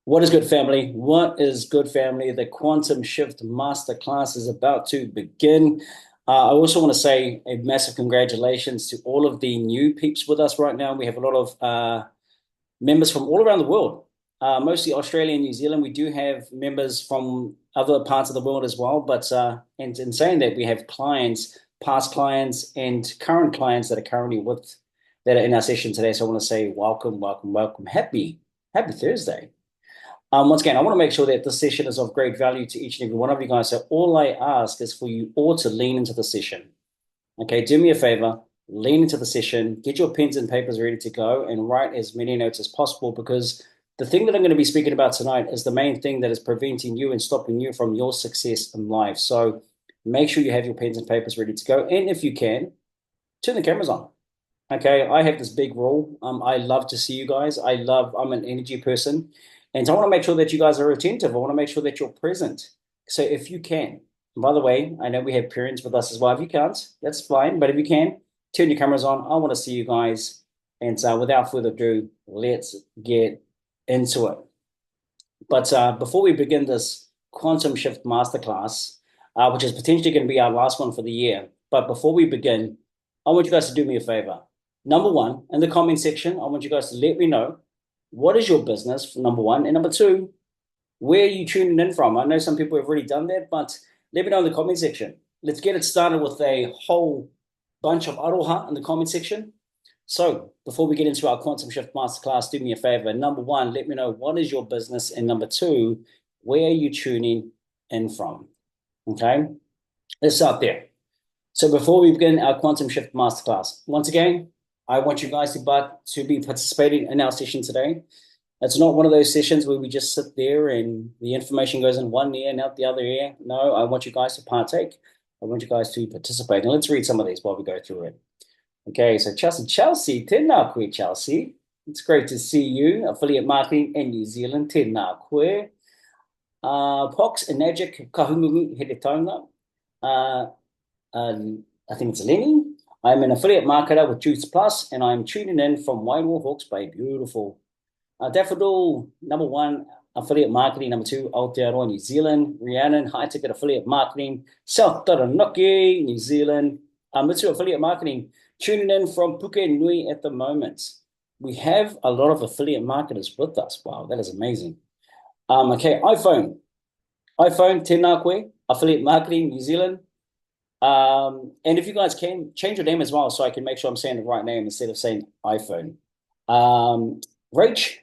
What is good, family? What is good, family? The Quantum Shift Masterclass is about to begin. I also want to say a massive congratulations to all of the new peeps with us right now. We have a lot of members from all around the world, mostly Australia and New Zealand. We do have members from other parts of the world as well. But and in saying that, we have clients, past clients, and current clients that are currently with that are in our session today. So I want to say welcome, welcome, welcome. Happy Thursday. Once again, I want to make sure that this session is of great value to each and every one of you guys. So all I ask is for you all to lean into the session. Okay, do me a favor, lean into the session, get your pens and papers ready to go, and write as many notes as possible because the thing that I'm going to be speaking about tonight is the main thing that is preventing you and stopping you from your success in life. So make sure you have your pens and papers ready to go. And if you can, turn the cameras on. Okay, I have this big rule. I love to see you guys. I'm an energy person. And so I want to make sure that you guys are attentive. I want to make sure that you're present. So if you can, and by the way, I know we have parents with us as well. If you can't, that's fine. But if you can, turn your cameras on. I want to see you guys. And so without further ado, let's get into it. But before we begin this Quantum Shift Masterclass, which is potentially going to be our last one for the year, but before we begin, I want you guys to do me a favor. Number one, in the comment section, I want you guys to let me know what is your business, number one, and number two, where are you tuning in from? I know some people have already done that, but let me know in the comment section. Let's get it started with a whole bunch of aroha in the comment section. So before we get into our Quantum Shift Masterclass, do me a favor. Number one, let me know what is your business, and number two, where are you tuning in from? Okay, let's start there. So before we begin our Quantum Shift Masterclass, once again, I want you guys to be participating in our session today. It's not one of those sessions where we just sit there and the information goes in one ear and out the other ear. No, I want you guys to partake. I want you guys to participate. And let's read some of these while we go through it. Okay, so Chelsea, tēnā koe, Chelsea. It's great to see you. Affiliate marketing in New Zealand, tēnā koe. Pox and Magic, kahungungu here taonga. I think it's Lenny. I'm an affiliate marketer with Juice Plus, and I'm tuning in from Wairua, Hawke's Bay. Beautiful. Daffodil, number one, affiliate marketing. Number two, Aotearoa, New Zealand. Rhiannon, high ticket affiliate marketing. South Taranaki, New Zealand. Mitsu, affiliate marketing. Tuning in from Pukenui at the moment. We have a lot of affiliate marketers with us. Wow, that is amazing. Okay, iPhone, tēnā koe, affiliate marketing, New Zealand. And if you guys can change your name as well, so I can make sure I'm saying the right name instead of saying iPhone. Rach,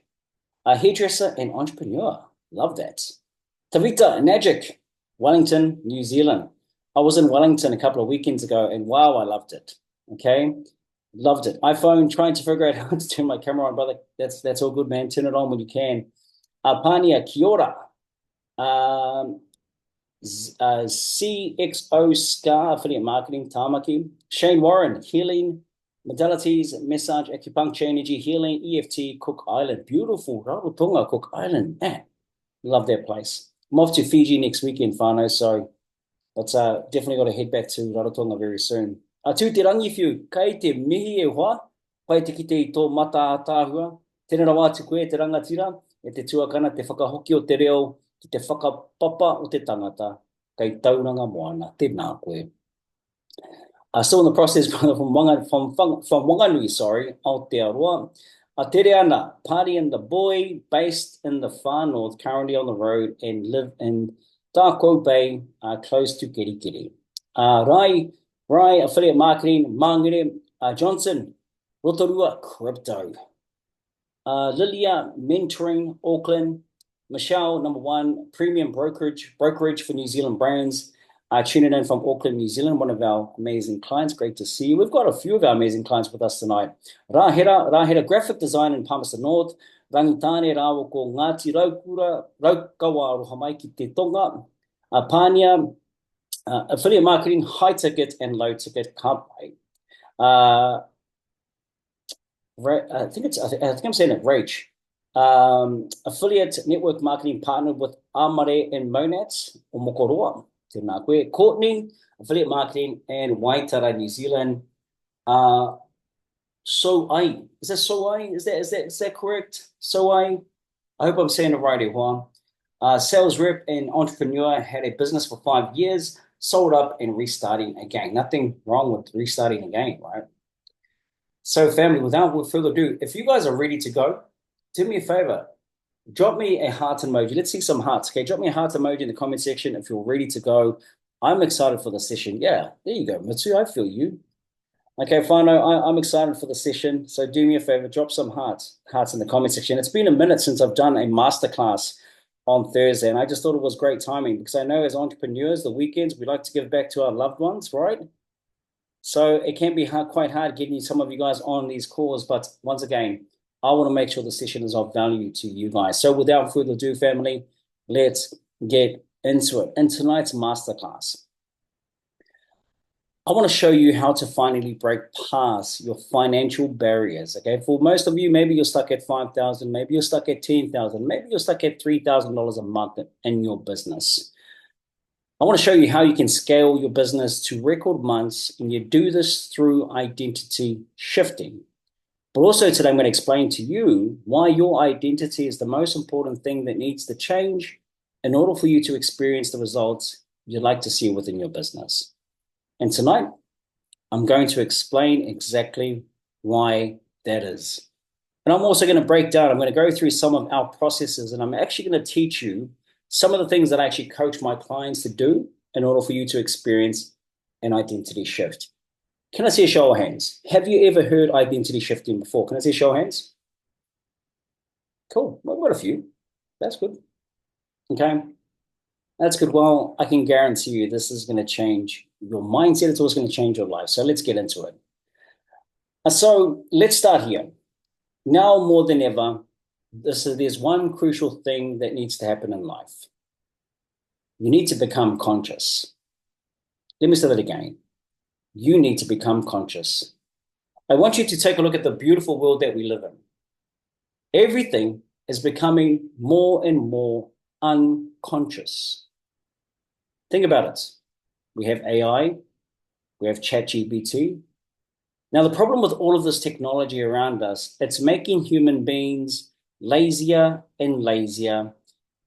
a hairdresser and entrepreneur. Love that. Tavita, Magic, Wellington, New Zealand. I was in Wellington a couple of weekends ago, and wow, I loved it. Okay, loved it. iPhone, trying to figure out how to turn my camera on, brother. That's all good, man. Turn it on when you can. Pania, kia ora. CXO Scar affiliate marketing, Tamaki. Shane Warren, healing modalities, massage, acupuncture, energy healing, EFT, Cook Island. Beautiful, Rarotonga, Cook Island. Man, love that place. I'm off to Fiji next weekend, whānau, so but definitely got to head back to Rarotonga very soon. Tū te rangi whiu, kai te mihi e hoa, pai te kite I tō mata tāhua, tēnā wā te koe te rangatira, e te tuakana te whakahoki o te reo, ki te whakapapa o te tangata, kei tauranga moana, tēnā koe. Still in the process, brother, from Wanganui, sorry, Aotearoa. Tere ana, party and the boy, based in the far north, currently on the road, and live in Tākou Bay, close to Kirikiri. Rai, affiliate marketing, Mangere, Johnson, Rotorua, crypto. Lilia, mentoring, Auckland. Michelle, number one, premium brokerage for New Zealand brands. Tuning in from Auckland, New Zealand, one of our amazing clients. Great to see you. We've got a few of our amazing clients with us tonight. Rahera, graphic design in Palmerston North. Rangitane rāwo ko Ngāti Raukura, Raukawa Rohamai ki te tonga. Pānia, affiliate marketing, high ticket and low ticket, can't wait. I think I'm saying it, Rach. Affiliate network marketing partner with Amare and Monads, o Mokoroa. Tēnā koe. Courtney, affiliate marketing, and Waitara, New Zealand. Is that correct? I hope I'm saying it right here, Juan. Sales rep and entrepreneur, had a business for 5 years, sold up and restarting again. Nothing wrong with restarting again, right? So, family, without further ado, if you guys are ready to go, do me a favor. Drop me a heart emoji. Let's see some hearts. Okay, drop me a heart emoji in the comment section if you're ready to go. I'm excited for the session. Yeah, there you go, Mitsu. I feel you. Okay, fine. I'm excited for the session. So do me a favor, drop some hearts in the comment section. It's been a minute since I've done a masterclass on Thursday, and I just thought it was great timing because I know as entrepreneurs, the weekends we like to give back to our loved ones, right? So it can be quite hard getting some of you guys on these calls, but once again, I want to make sure the session is of value to you guys. So without further ado, family, let's get into it. In tonight's masterclass, I want to show you how to finally break past your financial barriers. Okay, for most of you, maybe you're stuck at 5,000, maybe you're stuck at 10,000, maybe you're stuck at $3,000 a month in your business. I want to show you how you can scale your business to record months, and you do this through identity shifting. But also today, I'm going to explain to you why your identity is the most important thing that needs to change in order for you to experience the results you'd like to see within your business. And tonight, I'm going to explain exactly why that is. And I'm also going to break down, I'm going to go through some of our processes, and I'm actually going to teach you some of the things that I actually coach my clients to do in order for you to experience an identity shift. Can I see a show of hands? Have you ever heard identity shifting before? Can I see a show of hands? Cool. Well, we've got a few. That's good. Okay. That's good. Well, I can guarantee you this is going to change your mindset. It's also going to change your life. So let's get into it. So let's start here. Now more than ever, there's one crucial thing that needs to happen in life. You need to become conscious. Let me say that again. You need to become conscious. I want you to take a look at the beautiful world that we live in. Everything is becoming more and more unconscious. Think about it. We have AI, we have ChatGPT. Now, the problem with all of this technology around us, it's making human beings lazier and lazier.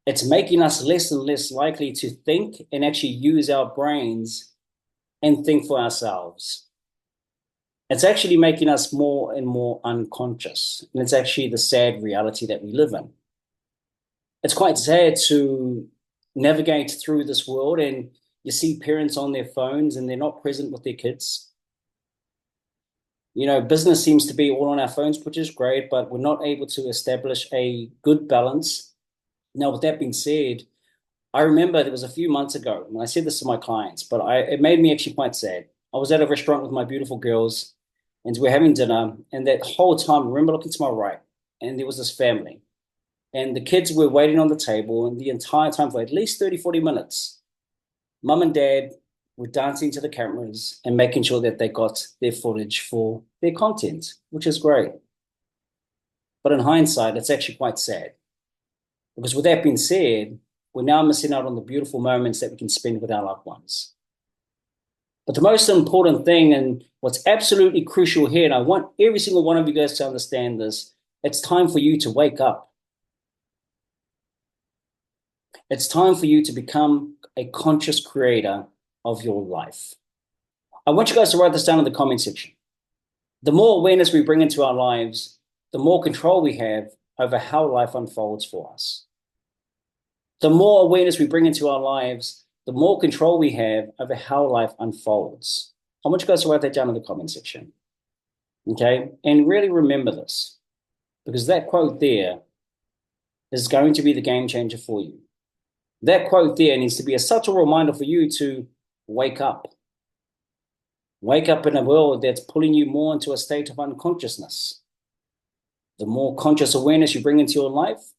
It's making us less and less likely to think and actually use our brains and think for ourselves. It's actually making us more and more unconscious. And it's actually the sad reality that we live in. It's quite sad to navigate through this world and you see parents on their phones and they're not present with their kids. You know, business seems to be all on our phones, which is great, but we're not able to establish a good balance. Now, with that being said, I remember there was a few months ago, and I said this to my clients, but it made me actually quite sad. I was at a restaurant with my beautiful girls, and we're having dinner, and that whole time, I remember looking to my right, and there was this family, and the kids were waiting on the table, and the entire time for at least 30, 40 minutes, mum and dad were dancing to the cameras and making sure that they got their footage for their content, which is great. But in hindsight, it's actually quite sad. Because with that being said, we're now missing out on the beautiful moments that we can spend with our loved ones. But the most important thing, and what's absolutely crucial here, and I want every single one of you guys to understand this, it's time for you to wake up. It's time for you to become a conscious creator of your life. I want you guys to write this down in the comment section. The more awareness we bring into our lives, the more control we have over how life unfolds for us. The more awareness we bring into our lives, the more control we have over how life unfolds. I want you guys to write that down in the comment section. Okay? And really remember this, because that quote there is going to be the game changer for you. That quote there needs to be a subtle reminder for you to wake up. Wake up in a world that's pulling you more into a state of unconsciousness. The more conscious awareness you bring into your life,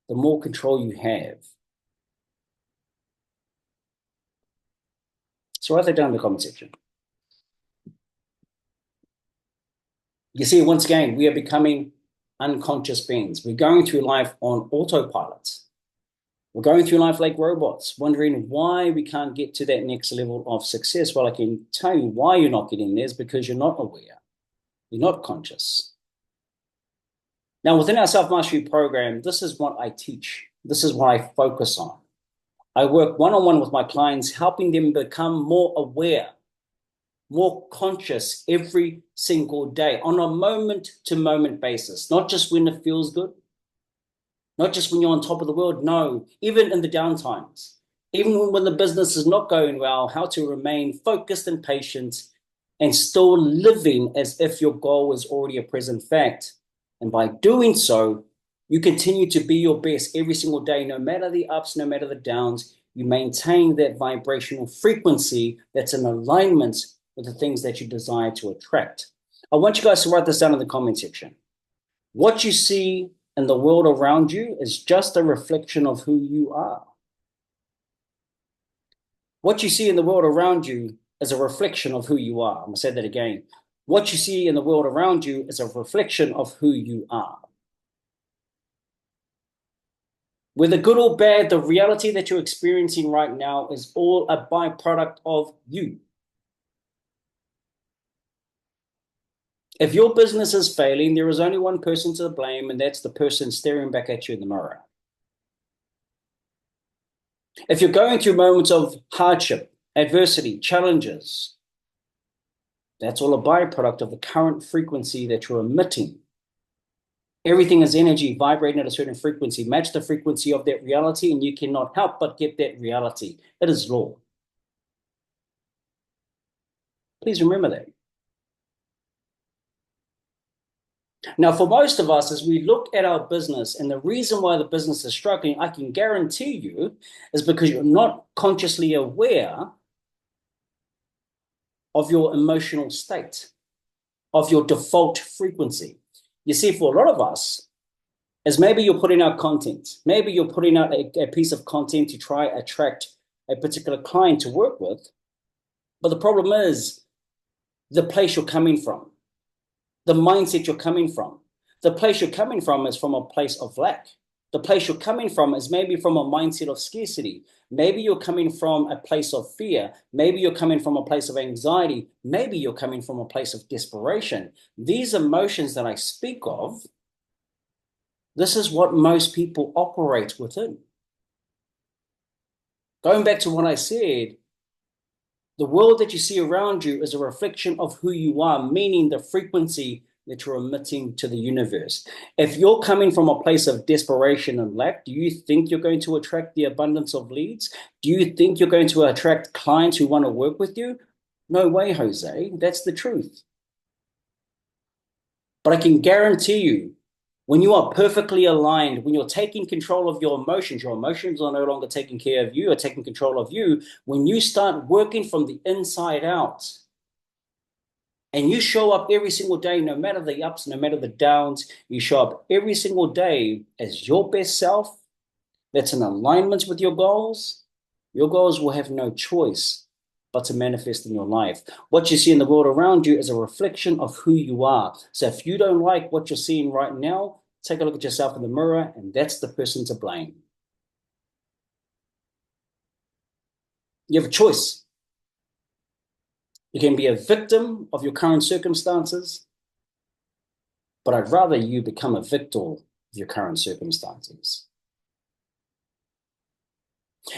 the more control you have. So write that down in the comment section. You see, once again, we are becoming unconscious beings. We're going through life on autopilot. We're going through life like robots, wondering why we can't get to that next level of success. Well, I can tell you why you're not getting there is because you're not aware. You're not conscious. Now, within our self-mastery program, this is what I teach. This is what I focus on. I work one-on-one with my clients, helping them become more aware, more conscious every single day on a moment-to-moment basis, not just when it feels good, not just when you're on top of the world. No, even in the downtimes, even when the business is not going well, how to remain focused and patient and still living as if your goal is already a present fact. And by doing so, you continue to be your best every single day, no matter the ups, no matter the downs. You maintain that vibrational frequency that's in alignment with the things that you desire to attract. I want you guys to write this down in the comment section. What you see in the world around you is just a reflection of who you are. What you see in the world around you is a reflection of who you are. I'm going to say that again. What you see in the world around you is a reflection of who you are. Whether good or bad, the reality that you're experiencing right now is all a byproduct of you. If your business is failing, there is only one person to blame, and that's the person staring back at you in the mirror. If you're going through moments of hardship, adversity, challenges, that's all a byproduct of the current frequency that you're emitting. Everything is energy vibrating at a certain frequency. Match the frequency of that reality, and you cannot help but get that reality. It is law. Please remember that. Now, for most of us, as we look at our business, and the reason why the business is struggling, I can guarantee you, is because you're not consciously aware of your emotional state, of your default frequency. You see, for a lot of us, as maybe you're putting out content, maybe you're putting out a piece of content to try attract a particular client to work with, but the problem is the place you're coming from, the mindset you're coming from. The place you're coming from is from a place of lack. The place you're coming from is maybe from a mindset of scarcity. Maybe you're coming from a place of fear. Maybe you're coming from a place of anxiety. Maybe you're coming from a place of desperation. These emotions that I speak of, this is what most people operate within. Going back to what I said, the world that you see around you is a reflection of who you are, meaning the frequency that you're emitting to the universe. If you're coming from a place of desperation and lack, do you think you're going to attract the abundance of leads? Do you think you're going to attract clients who want to work with you? No way, Jose. That's the truth. But I can guarantee you, when you are perfectly aligned, when you're taking control of your emotions are no longer taking care of you or taking control of you. When you start working from the inside out and you show up every single day, no matter the ups, no matter the downs, you show up every single day as your best self that's in alignment with your goals will have no choice but to manifest in your life. What you see in the world around you is a reflection of who you are. So if you don't like what you're seeing right now, take a look at yourself in the mirror, and that's the person to blame. You have a choice. You can be a victim of your current circumstances, but I'd rather you become a victor of your current circumstances.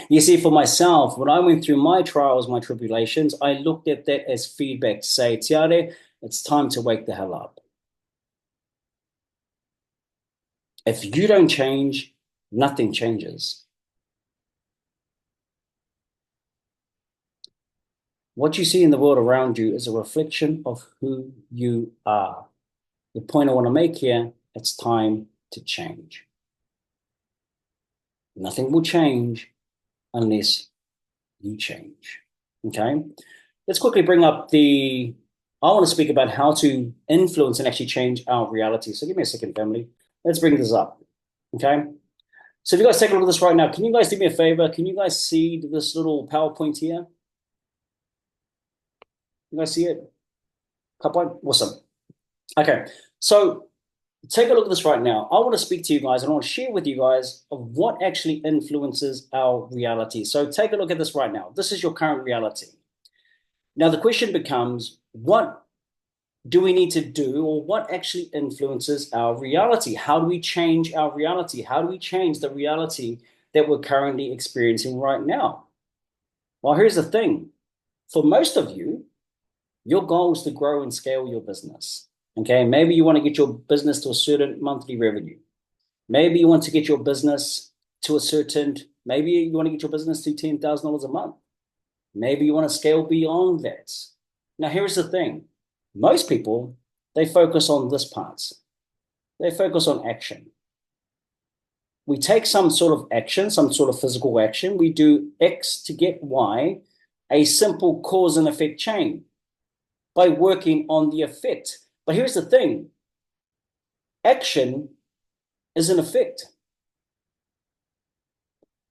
You see, for myself, when I went through my trials, my tribulations, I looked at that as feedback to say, Tiare, it's time to wake the hell up. If you don't change, nothing changes. What you see in the world around you is a reflection of who you are. The point I want to make here, it's time to change. Nothing will change unless you change. Okay? Let's quickly bring up I want to speak about how to influence and actually change our reality. So give me a second, family. Let's bring this up. Okay? So if you guys take a look at this right now, can you guys do me a favor? Can you guys see this little PowerPoint here? You guys see it? PowerPoint? Awesome. Okay. So take a look at this right now. I want to speak to you guys and I want to share with you guys of what actually influences our reality. So take a look at this right now. This is your current reality. Now the question becomes, what do we need to do, or what actually influences our reality? How do we change our reality? How do we change the reality that we're currently experiencing right now? Well, here's the thing. For most of you, your goal is to grow and scale your business. Okay, maybe you want to get your business to a certain monthly revenue. Maybe you want to get your business to a certain, maybe you want to get your business to $10,000 a month. Maybe you want to scale beyond that. Now, here's the thing. Most people, they focus on this part. They focus on action. We take some sort of action, some sort of physical action. We do X to get Y, a simple cause and effect chain by working on the effect. But here's the thing. Action is an effect.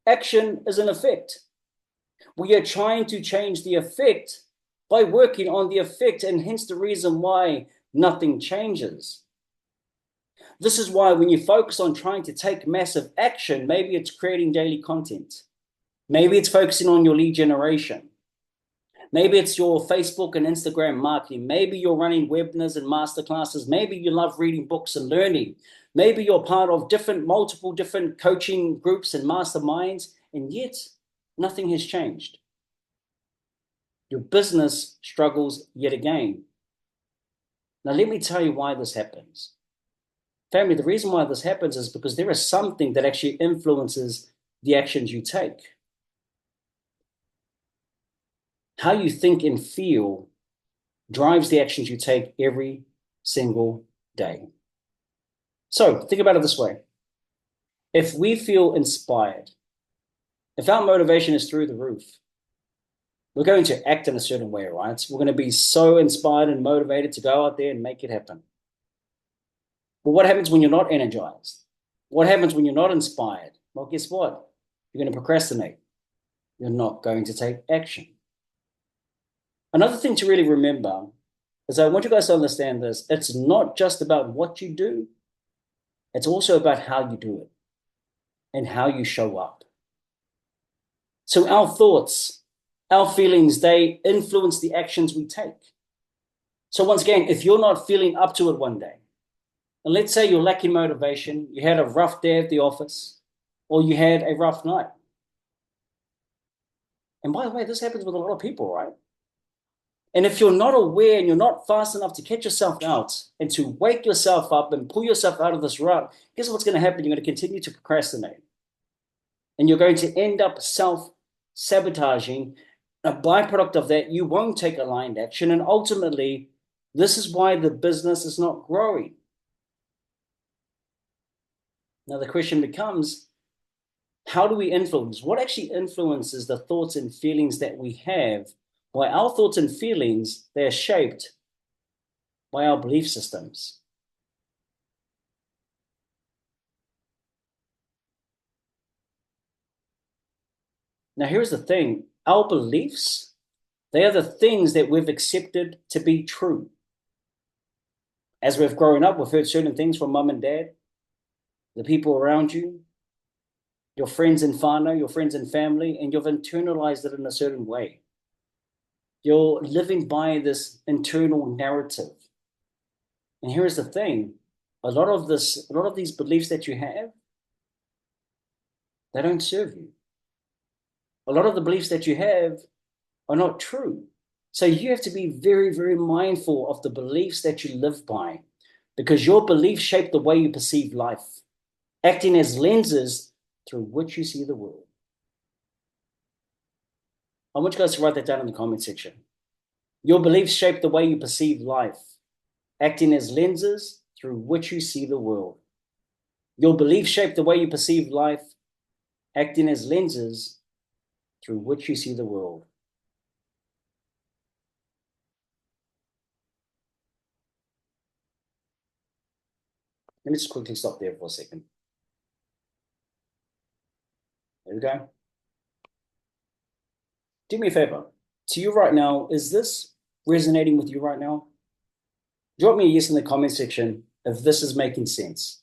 Action is an effect. We are trying to change the effect by working on the effect, and hence the reason why nothing changes. This is why when you focus on trying to take massive action, maybe it's creating daily content. Maybe it's focusing on your lead generation. Maybe it's your Facebook and Instagram marketing. Maybe you're running webinars and masterclasses. Maybe you love reading books and learning. Maybe you're part of multiple different coaching groups and masterminds, and yet nothing has changed. Your business struggles yet again. Now, let me tell you why this happens. Family, the reason why this happens is because there is something that actually influences the actions you take. How you think and feel drives the actions you take every single day. So think about it this way. If we feel inspired, if our motivation is through the roof, we're going to act in a certain way, right? We're going to be so inspired and motivated to go out there and make it happen. But what happens when you're not energized? What happens when you're not inspired? Well, guess what? You're going to procrastinate. You're not going to take action. Another thing to really remember is I want you guys to understand this. It's not just about what you do. It's also about how you do it and how you show up. So our thoughts, our feelings, they influence the actions we take. So once again, if you're not feeling up to it one day, and let's say you're lacking motivation, you had a rough day at the office, or you had a rough night. And by the way, this happens with a lot of people, right? And if you're not aware and you're not fast enough to catch yourself out and to wake yourself up and pull yourself out of this rut, guess what's going to happen? You're going to continue to procrastinate. And you're going to end up self-sabotaging. A byproduct of that, you won't take aligned action. And ultimately, this is why the business is not growing. Now, the question becomes, how do we influence? What actually influences the thoughts and feelings that we have? Why our thoughts and feelings, they are shaped by our belief systems. Now, here's the thing. Our beliefs, they are the things that we've accepted to be true. As we've grown up, we've heard certain things from mom and dad, the people around you, your friends and whānau, your friends and family, and you've internalized it in a certain way. You're living by this internal narrative. And here's the thing. A lot of these beliefs that you have, they don't serve you. A lot of the beliefs that you have are not true. So you have to be very, very mindful of the beliefs that you live by, because your beliefs shape the way you perceive life, acting as lenses through which you see the world. I want you guys to write that down in the comment section. Your beliefs shape the way you perceive life, acting as lenses through which you see the world. Your beliefs shape the way you perceive life, acting as lenses through which you see the world. Let me just quickly stop there for a second. There we go. Do me a favor. To you right now, is this resonating with you right now? Drop me a yes in the comment section if this is making sense.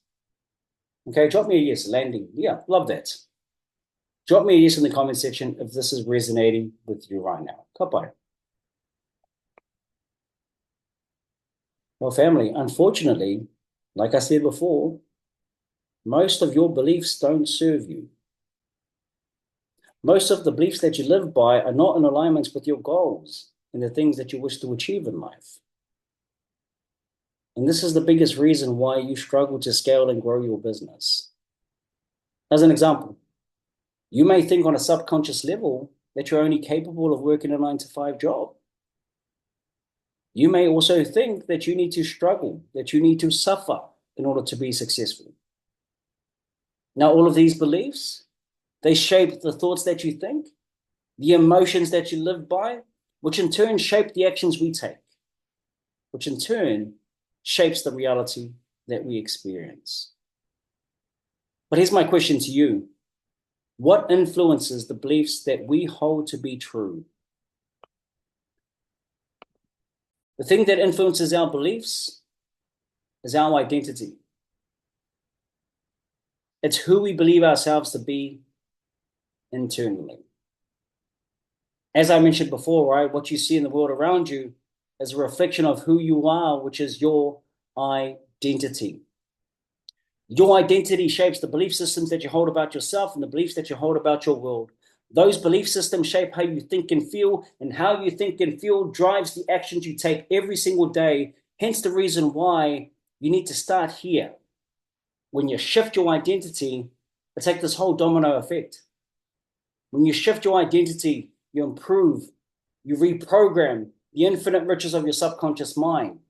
Okay, drop me a yes, landing. Yeah, love that. Drop me a yes in the comment section if this is resonating with you right now. Goodbye. Well, family, unfortunately, like I said before, most of your beliefs don't serve you. Most of the beliefs that you live by are not in alignment with your goals and the things that you wish to achieve in life. And this is the biggest reason why you struggle to scale and grow your business. As an example, you may think on a subconscious level that you're only capable of working a 9-to-5 job. You may also think that you need to struggle, that you need to suffer in order to be successful. Now, all of these beliefs, they shape the thoughts that you think, the emotions that you live by, which in turn shape the actions we take, which in turn shapes the reality that we experience. But here's my question to you. What influences the beliefs that we hold to be true? The thing that influences our beliefs is our identity. It's who we believe ourselves to be internally. As I mentioned before, right, what you see in the world around you is a reflection of who you are, which is your identity. Your identity shapes the belief systems that you hold about yourself and the beliefs that you hold about your world. Those belief systems shape how you think and feel, and how you think and feel drives the actions you take every single day. Hence the reason why you need to start here. When you shift your identity, it's like this whole domino effect. When you shift your identity, you improve, you reprogram the infinite riches of your subconscious mind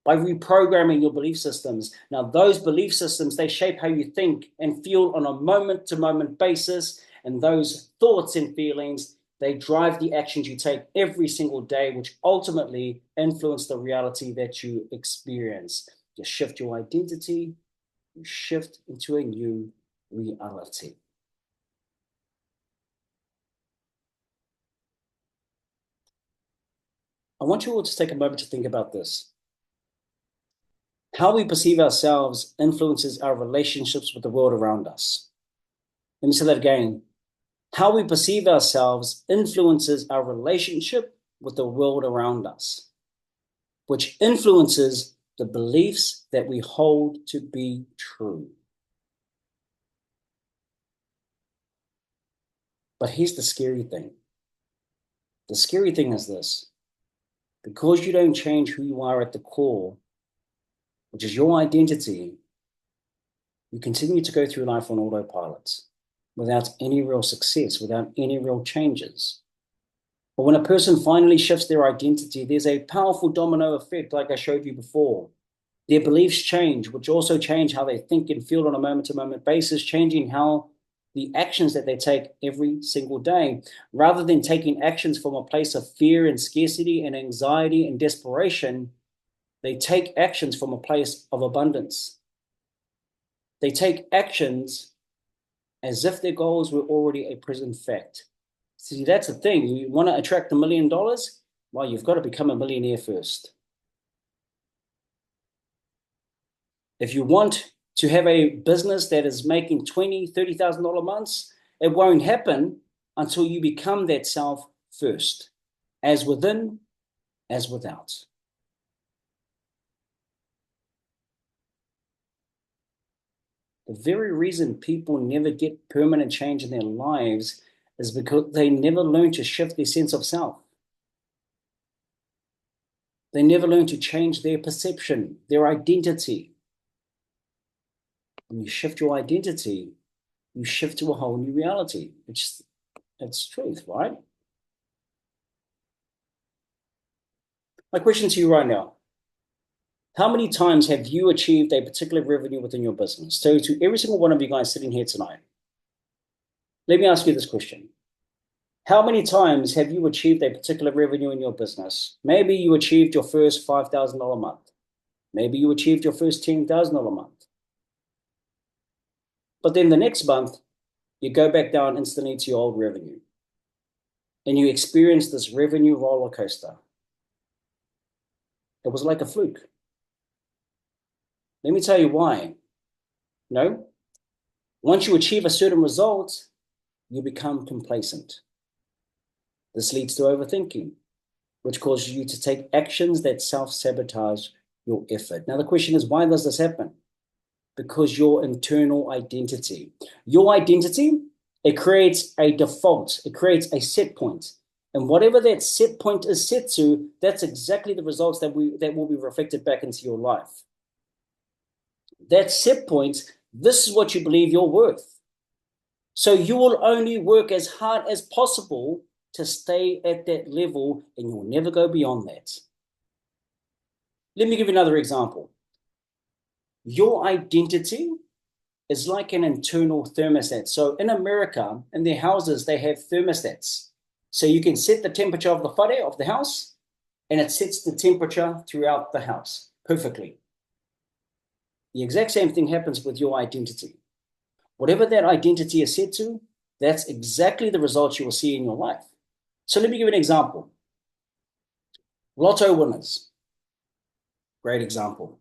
by reprogramming your belief systems. Now, those belief systems, they shape how you think and feel on a moment-to-moment basis, and those thoughts and feelings, they drive the actions you take every single day, which ultimately influence the reality that you experience. You shift your identity, you shift into a new reality. I want you all to take a moment to think about this. How we perceive ourselves influences our relationships with the world around us. Let me say that again. How we perceive ourselves influences our relationship with the world around us, which influences the beliefs that we hold to be true. But here's the scary thing. The scary thing is this. Because you don't change who you are at the core, which is your identity, you continue to go through life on autopilot without any real success, without any real changes. But when a person finally shifts their identity, there's a powerful domino effect, like I showed you before. Their beliefs change, which also change how they think and feel on a moment-to-moment basis, changing how the actions that they take every single day. Rather than taking actions from a place of fear and scarcity and anxiety and desperation, they take actions from a place of abundance. They take actions as if their goals were already a present fact. See, that's the thing. You want to attract $1 million? Well, you've got to become a millionaire first. If you want to have a business that is making $20,000, $30,000 months, it won't happen until you become that self first, as within, as without. The very reason people never get permanent change in their lives is because they never learn to shift their sense of self. They never learn to change their perception, their identity. When you shift your identity, you shift to a whole new reality, which it's truth, right? My question to you right now, how many times have you achieved a particular revenue within your business? So to every single one of you guys sitting here tonight, let me ask you this question. How many times have you achieved a particular revenue in your business? Maybe you achieved your first $5,000 a month. Maybe you achieved your first $10,000 a month. But then the next month, you go back down instantly to your old revenue. And you experience this revenue roller coaster. It was like a fluke. Let me tell you why. No? Once you achieve a certain result, you become complacent. This leads to overthinking, which causes you to take actions that self-sabotage your effort. Now, the question is, why does this happen? Because your internal identity. Your identity, it creates a default. It creates a set point. And whatever that set point is set to, that's exactly the results that will be reflected back into your life. That set point, this is what you believe you're worth. So you will only work as hard as possible to stay at that level, and you'll never go beyond that. Let me give you another example. Your identity is like an internal thermostat. So in America, in their houses, they have thermostats. So you can set the temperature of the whare of the house, and it sets the temperature throughout the house perfectly. The exact same thing happens with your identity. Whatever that identity is set to, that's exactly the results you will see in your life. So let me give you an example. Lotto winners. Great example.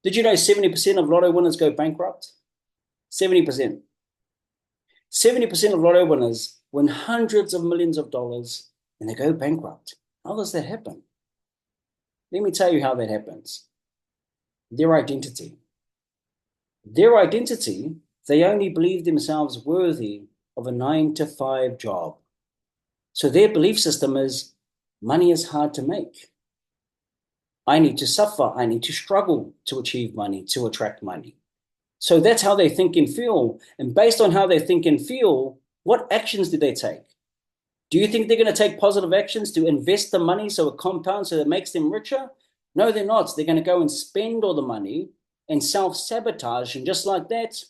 Did you know 70% of lotto winners go bankrupt? 70%. 70% of lotto winners win hundreds of millions of dollars and they go bankrupt. How does that happen? Let me tell you how that happens. Their identity. Their identity, they only believe themselves worthy of a 9-to-5 job. So their belief system is, money is hard to make. I need to suffer. I need to struggle to achieve money, to attract money. So that's how they think and feel. And based on how they think and feel, what actions do they take? Do you think they're going to take positive actions to invest the money so it compounds, so it makes them richer? No, they're not. They're going to go and spend all the money and self-sabotage. And just like that,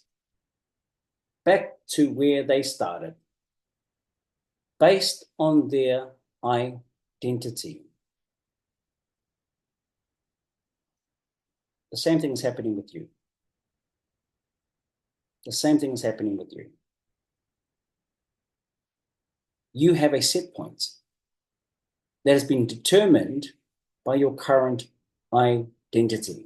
back to where they started. Based on their identity. The same thing is happening with you. The same thing is happening with you. You have a set point that has been determined by your current identity.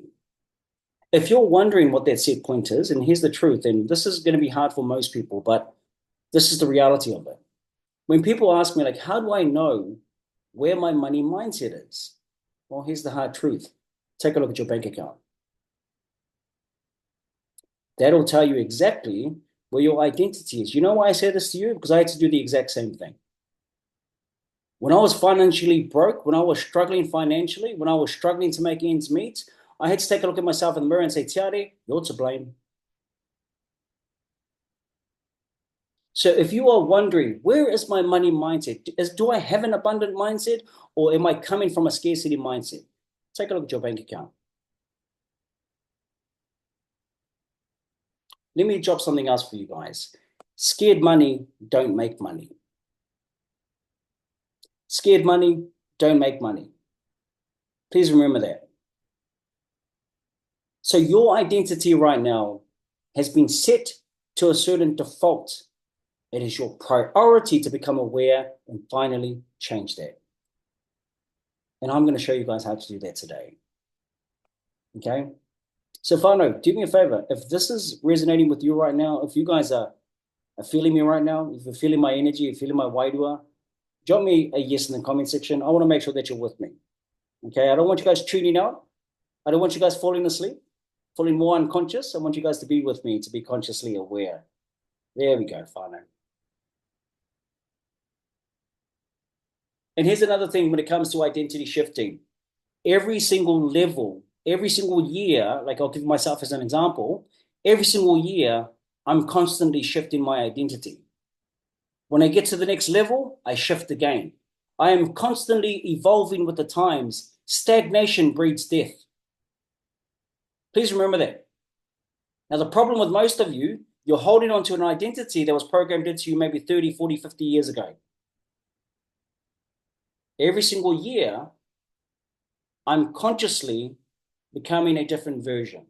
If you're wondering what that set point is, and here's the truth, and this is going to be hard for most people, but this is the reality of it. When people ask me, like, how do I know where my money mindset is? Well, here's the hard truth. Take a look at your bank account. That'll tell you exactly where your identity is. You know why I say this to you? Because I had to do the exact same thing. When I was financially broke, when I was struggling financially, when I was struggling to make ends meet, I had to take a look at myself in the mirror and say, Tiare, you're to blame. So if you are wondering, where is my money mindset? Do I have an abundant mindset, or am I coming from a scarcity mindset? Take a look at your bank account. Let me drop something else for you guys. Scared money don't make money. Scared money don't make money. Please remember that. So your identity right now has been set to a certain default. It is your priority to become aware and finally change that. And I'm going to show you guys how to do that today. Okay? So whānau, do me a favor. If this is resonating with you right now, if you guys are feeling me right now, if you're feeling my energy, you're feeling my wairua, drop me a yes in the comment section. I want to make sure that you're with me. Okay? I don't want you guys tuning out. I don't want you guys falling asleep, falling more unconscious. I want you guys to be with me, to be consciously aware. There we go, whānau. And here's another thing when it comes to identity shifting. Every single level, every single year, like I'll give myself as an example, every single year, I'm constantly shifting my identity. When I get to the next level, I shift again. I am constantly evolving with the times. Stagnation breeds death. Please remember that. Now, the problem with most of you, you're holding on to an identity that was programmed into you maybe 30, 40, 50 years ago. Every single year, I'm consciously becoming a different version.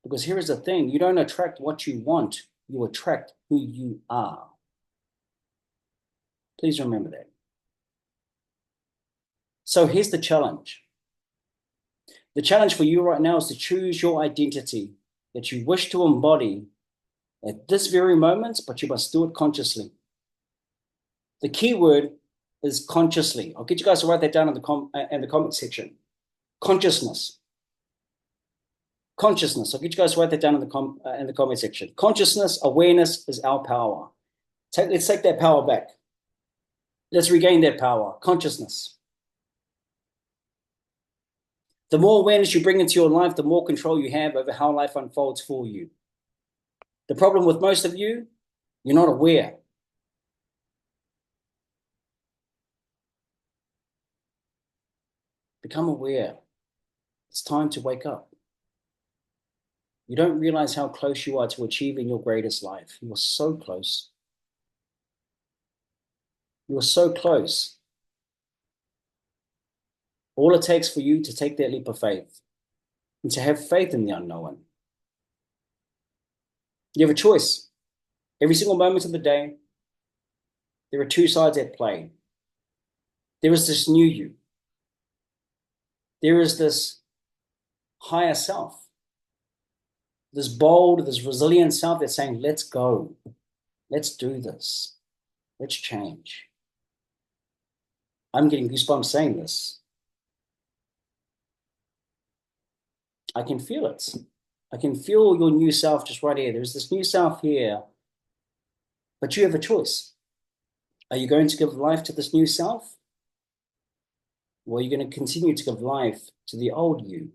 Because here is the thing, you don't attract what you want, you attract who you are. Please remember that. So here's the challenge. The challenge for you right now is to choose your identity that you wish to embody at this very moment, but you must do it consciously. The key word is consciously. I'll get you guys to write that down in the comment section. Consciousness. Consciousness. I'll get you guys to write that down in the comment section. Consciousness, awareness is our power. Let's take that power back. Let's regain that power. Consciousness. The more awareness you bring into your life, the more control you have over how life unfolds for you. The problem with most of you, you're not aware. Become aware. It's time to wake up. You don't realize how close you are to achieving your greatest life. You are so close. You are so close. All it takes for you to take that leap of faith and to have faith in the unknown. You have a choice. Every single moment of the day, there are two sides at play. There is this new you. There is this higher self. This bold, this resilient self that's saying, let's go. Let's do this. Let's change. I'm getting goosebumps saying this. I can feel it. I can feel your new self just right here. There's this new self here, but you have a choice. Are you going to give life to this new self? Or are you going to continue to give life to the old you?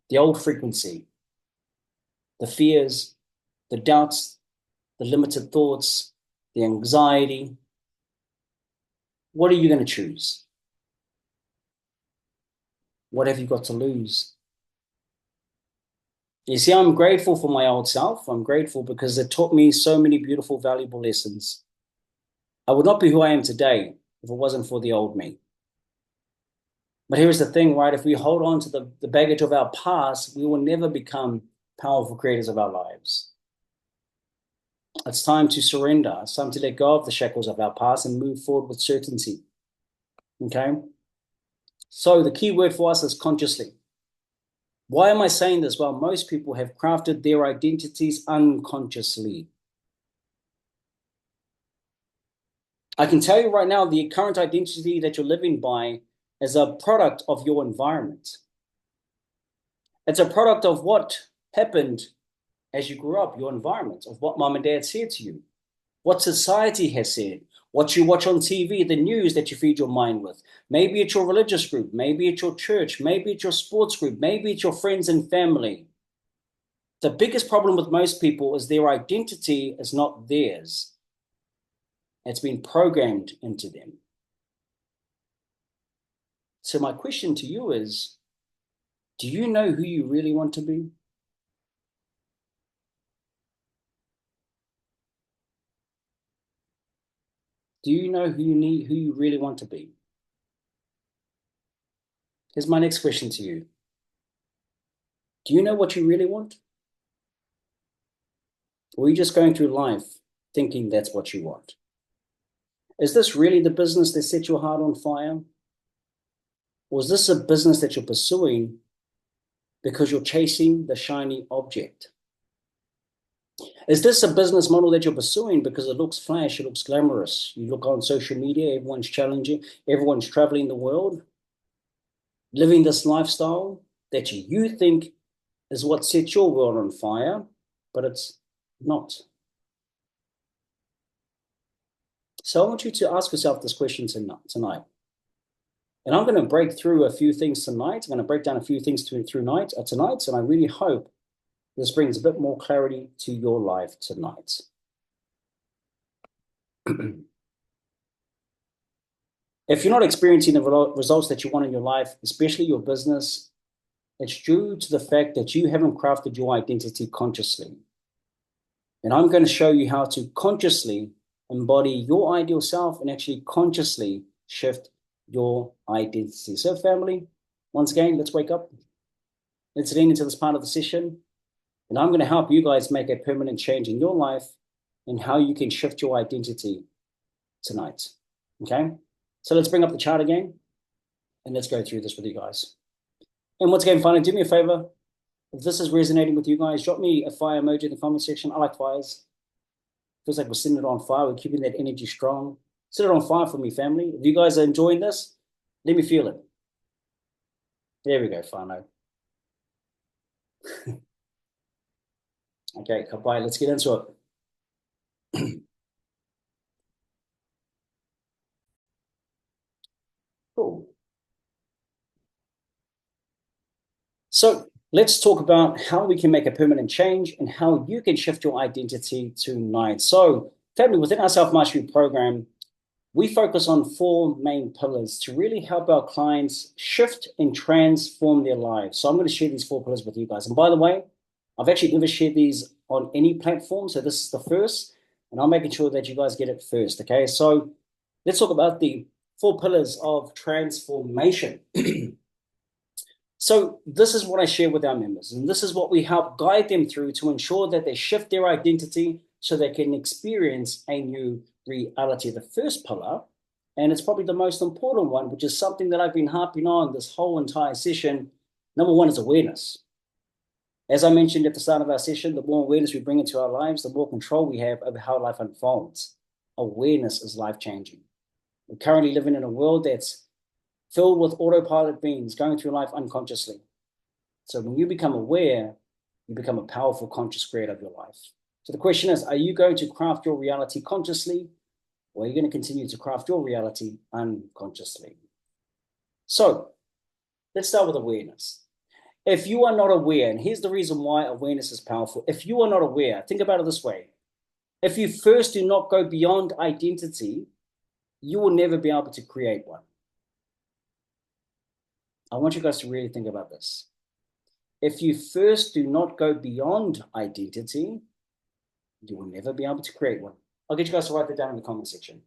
The old frequency, the fears, the doubts, the limited thoughts, the anxiety. What are you going to choose? What have you got to lose? You see, I'm grateful for my old self. I'm grateful because it taught me so many beautiful, valuable lessons. I would not be who I am today if it wasn't for the old me. But here's the thing, right? If we hold on to the baggage of our past, we will never become powerful creators of our lives. It's time to surrender. It's time to let go of the shackles of our past and move forward with certainty. Okay? So the key word for us is consciously. Why am I saying this? Well, most people have crafted their identities unconsciously. I can tell you right now, the current identity that you're living by is a product of your environment. It's a product of what happened as you grew up, your environment, of what mom and dad said to you, what society has said, what you watch on TV, the news that you feed your mind with. Maybe it's your religious group, maybe it's your church, maybe it's your sports group, maybe it's your friends and family. The biggest problem with most people is their identity is not theirs. It's been programmed into them. So my question to you is, do you know who you really want to be? Do you know who you really want to be? Here's my next question to you. Do you know what you really want? Or are you just going through life thinking that's what you want? Is this really the business that set your heart on fire? Or is this a business that you're pursuing because you're chasing the shiny object? Is this a business model that you're pursuing because it looks flash, it looks glamorous? You look on social media, everyone's challenging, everyone's traveling the world, living this lifestyle that you think is what sets your world on fire, but it's not. So I want you to ask yourself this question tonight. And I'm going to break through a few things tonight. I'm going to break down a few things tonight, and I really hope this brings a bit more clarity to your life tonight. If you're not experiencing the results that you want in your life, especially your business, it's due to the fact that you haven't crafted your identity consciously. And I'm going to show you how to consciously embody your ideal self and actually consciously shift your identity. So family, once again, let's wake up. Let's lean into this part of the session. And I'm going to help you guys make a permanent change in your life and how you can shift your identity tonight. Okay? So let's bring up the chart again and let's go through this with you guys. And once again, finally, do me a favor. If this is resonating with you guys, drop me a fire emoji in the comment section. I like fires. Feels like we're setting it on fire. We're keeping that energy strong. Set it on fire for me, family. If you guys are enjoying this, let me feel it. There we go, Fano. Okay, bye. Let's get into it. Cool. So let's talk about how we can make a permanent change and how you can shift your identity tonight. So, family, within our self mastery program, we focus on four main pillars to really help our clients shift and transform their lives. So, I'm going to share these four pillars with you guys. And by the way, I've actually never shared these on any platform. So, this is the first, and I'm making sure that you guys get it first. Okay. So, let's talk about the four pillars of transformation. So this is what I share with our members, and this is what we help guide them through to ensure that they shift their identity so they can experience a new reality. The first pillar, and it's probably the most important one, which is something that I've been harping on this whole entire session. Number one is awareness. As I mentioned at the start of our session, the more awareness we bring into our lives, the more control we have over how life unfolds. Awareness is life-changing. We're currently living in a world that's filled with autopilot beings going through life unconsciously. So when you become aware, you become a powerful conscious creator of your life. So the question is, are you going to craft your reality consciously, or are you going to continue to craft your reality unconsciously? So let's start with awareness. If you are not aware, and here's the reason why awareness is powerful. If you are not aware, think about it this way. If you first do not go beyond identity, you will never be able to create one. I want you guys to really think about this. If you first do not go beyond identity, you will never be able to create one. I'll get you guys to write that down in the comment section.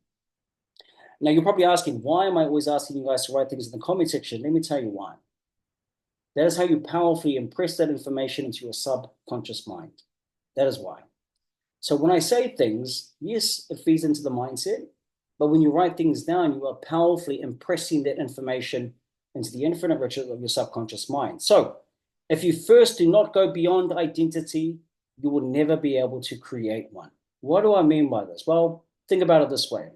Now, you're probably asking, why am I always asking you guys to write things in the comment section? Let me tell you why. That is how you powerfully impress that information into your subconscious mind. That is why. So when I say things, yes, it feeds into the mindset, but when you write things down, you are powerfully impressing that information into the infinite riches of your subconscious mind. So if you first do not go beyond identity, you will never be able to create one. What do I mean by this? Well, think about it this way.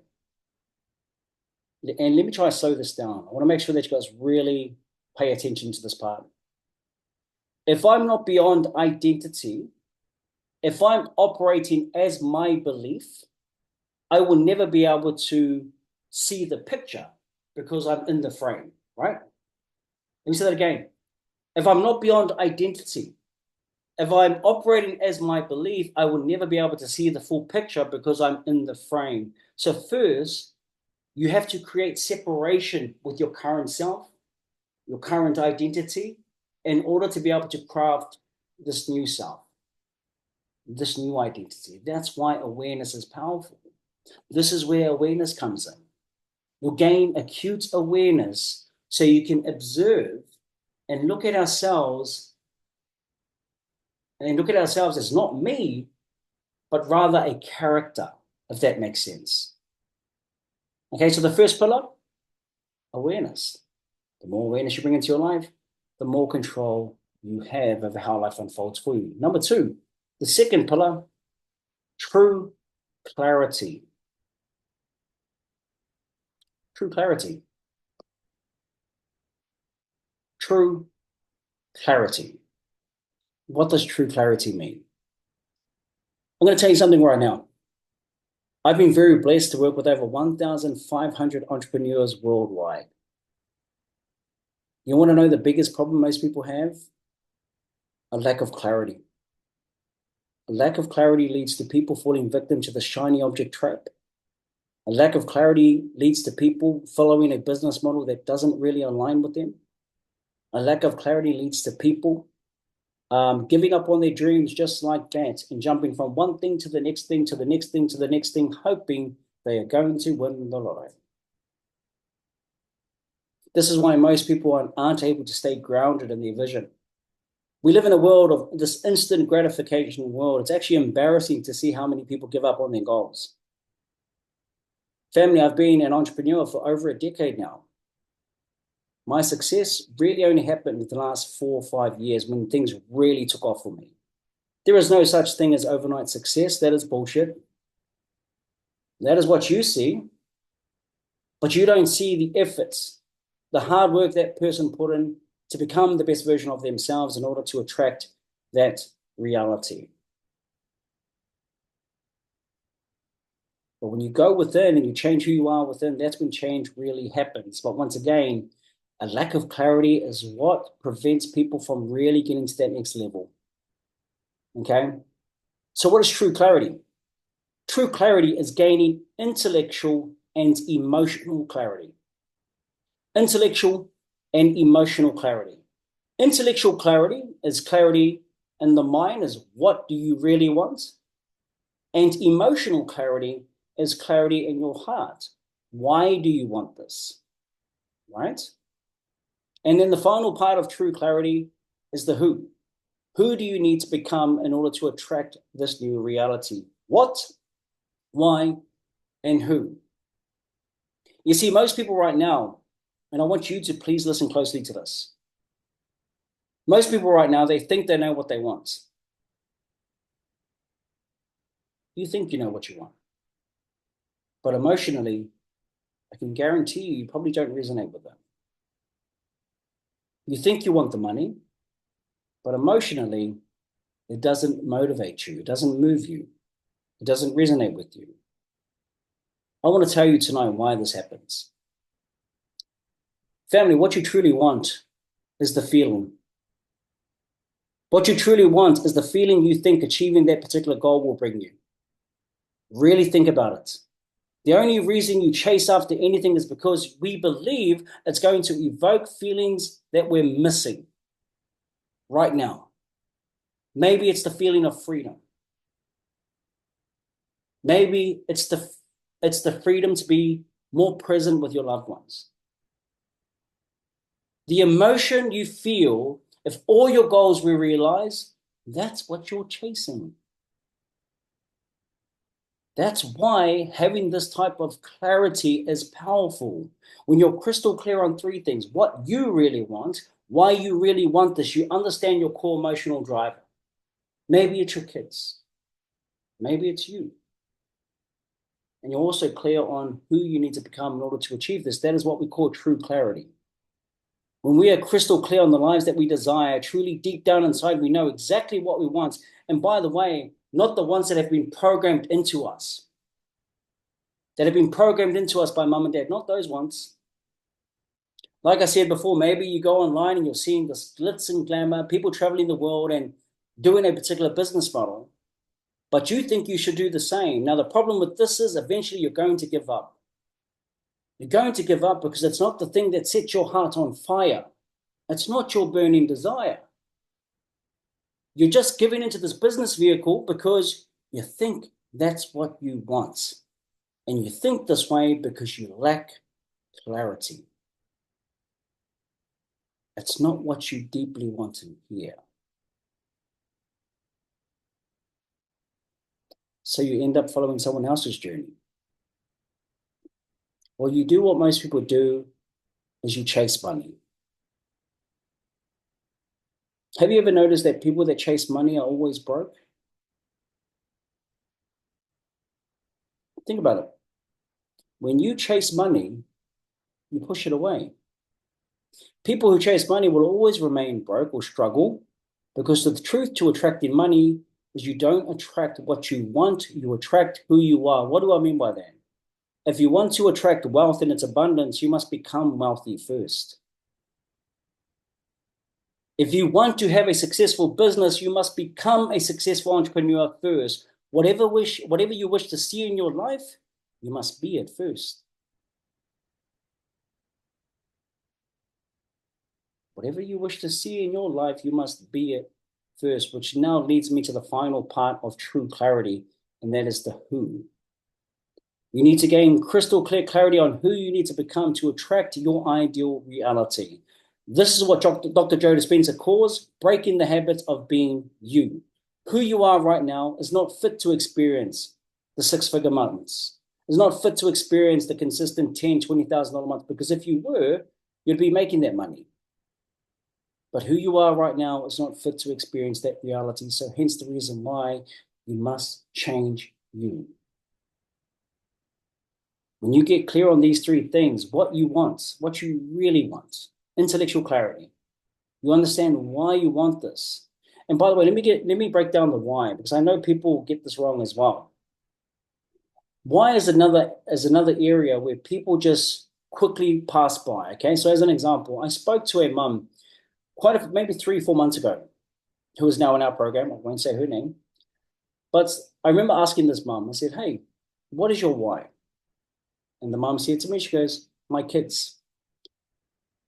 And let me try to slow this down. I want to make sure that you guys really pay attention to this part. If I'm not beyond identity, if I'm operating as my belief, I will never be able to see the picture because I'm in the frame, right? Let me say that again. If I'm not beyond identity, if I'm operating as my belief, I will never be able to see the full picture because I'm in the frame. So first, you have to create separation with your current self, your current identity, in order to be able to craft this new self, this new identity. That's why awareness is powerful. This is where awareness comes in. You'll gain acute awareness so you can observe and look at ourselves as not me, but rather a character, if that makes sense. Okay, so the first pillar, awareness. The more awareness you bring into your life, the more control you have over how life unfolds for you. Number two, the second pillar, true clarity. True clarity. True clarity. What does true clarity mean? I'm going to tell you something right now. I've been very blessed to work with over 1,500 entrepreneurs worldwide. You want to know the biggest problem most people have? A lack of clarity. A lack of clarity leads to people falling victim to the shiny object trap. A lack of clarity leads to people following a business model that doesn't really align with them. A lack of clarity leads to people giving up on their dreams just like that and jumping from one thing to the next thing to the next thing to the next thing, hoping they are going to win the lotto. This is why most people aren't able to stay grounded in their vision. We live in a world of this instant gratification world. It's actually embarrassing to see how many people give up on their goals. Family, I've been an entrepreneur for over a decade now. My success really only happened in the last 4 or 5 years when things really took off for me. There is no such thing as overnight success. That is bullshit. That is what you see, but you don't see the efforts, the hard work that person put in, to become the best version of themselves in order to attract that reality. But when you go within and you change who you are within, that's when change really happens. But once again, a lack of clarity is what prevents people from really getting to that next level. Okay? So what is true clarity? True clarity is gaining intellectual and emotional clarity. Intellectual and emotional clarity. Intellectual clarity is clarity in the mind, is what do you really want? And emotional clarity is clarity in your heart. Why do you want this? Right? And then the final part of true clarity is the who. Who do you need to become in order to attract this new reality? What, why, and who? You see, most people right now, and I want you to please listen closely to this. Most people right now, they think they know what they want. You think you know what you want. But emotionally, I can guarantee you, you probably don't resonate with that. You think you want the money, but emotionally, it doesn't motivate you. It doesn't move you. It doesn't resonate with you. I want to tell you tonight why this happens. Family, what you truly want is the feeling. What you truly want is the feeling you think achieving that particular goal will bring you. Really think about it. The only reason you chase after anything is because we believe it's going to evoke feelings that we're missing right now. Maybe it's the feeling of freedom. Maybe it's the freedom to be more present with your loved ones. The emotion you feel if all your goals were realized, that's what you're chasing. That's why having this type of clarity is powerful. When you're crystal clear on three things: what you really want, why you really want this, you understand your core emotional driver. Maybe it's your kids. Maybe it's you. And you're also clear on who you need to become in order to achieve this. That is what we call true clarity. When we are crystal clear on the lives that we desire, truly deep down inside, we know exactly what we want. And by the way, not the ones that have been programmed into us, by mom and dad, not those ones. Like I said before, maybe you go online and you're seeing this glitz and glamour, people traveling the world and doing a particular business model, but you think you should do the same. Now, the problem with this is eventually you're going to give up. You're going to give up because it's not the thing that sets your heart on fire. It's not your burning desire. You're just giving into this business vehicle because you think that's what you want. And you think this way because you lack clarity. It's not what you deeply want to hear. So you end up following someone else's journey. Or you do what most people do, is you chase money. Have you ever noticed that people that chase money are always broke? Think about it. When you chase money, you push it away. People who chase money will always remain broke or struggle because the truth to attracting money is you don't attract what you want, you attract who you are. What do I mean by that? If you want to attract wealth in its abundance, you must become wealthy first. If you want to have a successful business, you must become a successful entrepreneur first. Whatever you wish to see in your life, you must be it first. Whatever you wish to see in your life, you must be it first, which now leads me to the final part of true clarity, and that is the who. You need to gain crystal clear clarity on who you need to become to attract your ideal reality. This is what Dr. Joe Dispenza calls breaking the habit of being you. Who you are right now is not fit to experience the six-figure months. It's not fit to experience the consistent $10,000, $20,000 a month, because if you were, you'd be making that money. But who you are right now is not fit to experience that reality. So hence the reason why you must change you. When you get clear on these three things, what you want, what you really want, intellectual clarity, You understand why you want this. And by the way, let me break down the why, because I know people get this wrong as well. Why is another area where people just quickly pass by. Okay, so as an example, I spoke to a mum maybe 3, 4 months ago, who is now in our program. I won't say her name, but I remember asking this mum. I said, "Hey, what is your why?" And the mum said to me, she goes, "My kids."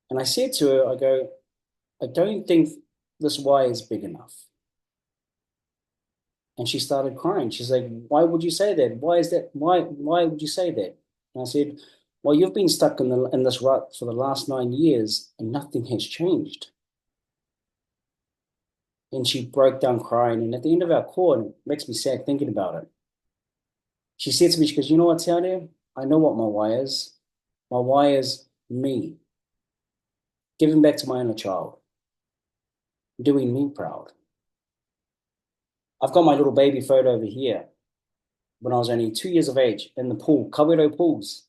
And I said to her, I go, "I don't think this why is big enough." And she started crying. She's like, "Why would you say that? Why is that? Why would you say that?" And I said, "Well, you've been stuck in this rut for the last 9 years and nothing has changed." And she broke down crying. And at the end of our call, and it makes me sad thinking about it, she said to me, she goes, "You know what, Tiania? I know what my why is. My why is me, giving back to my inner child, doing me proud." I've got my little baby photo over here when I was only 2 years of age in the pool, Kawerau pools,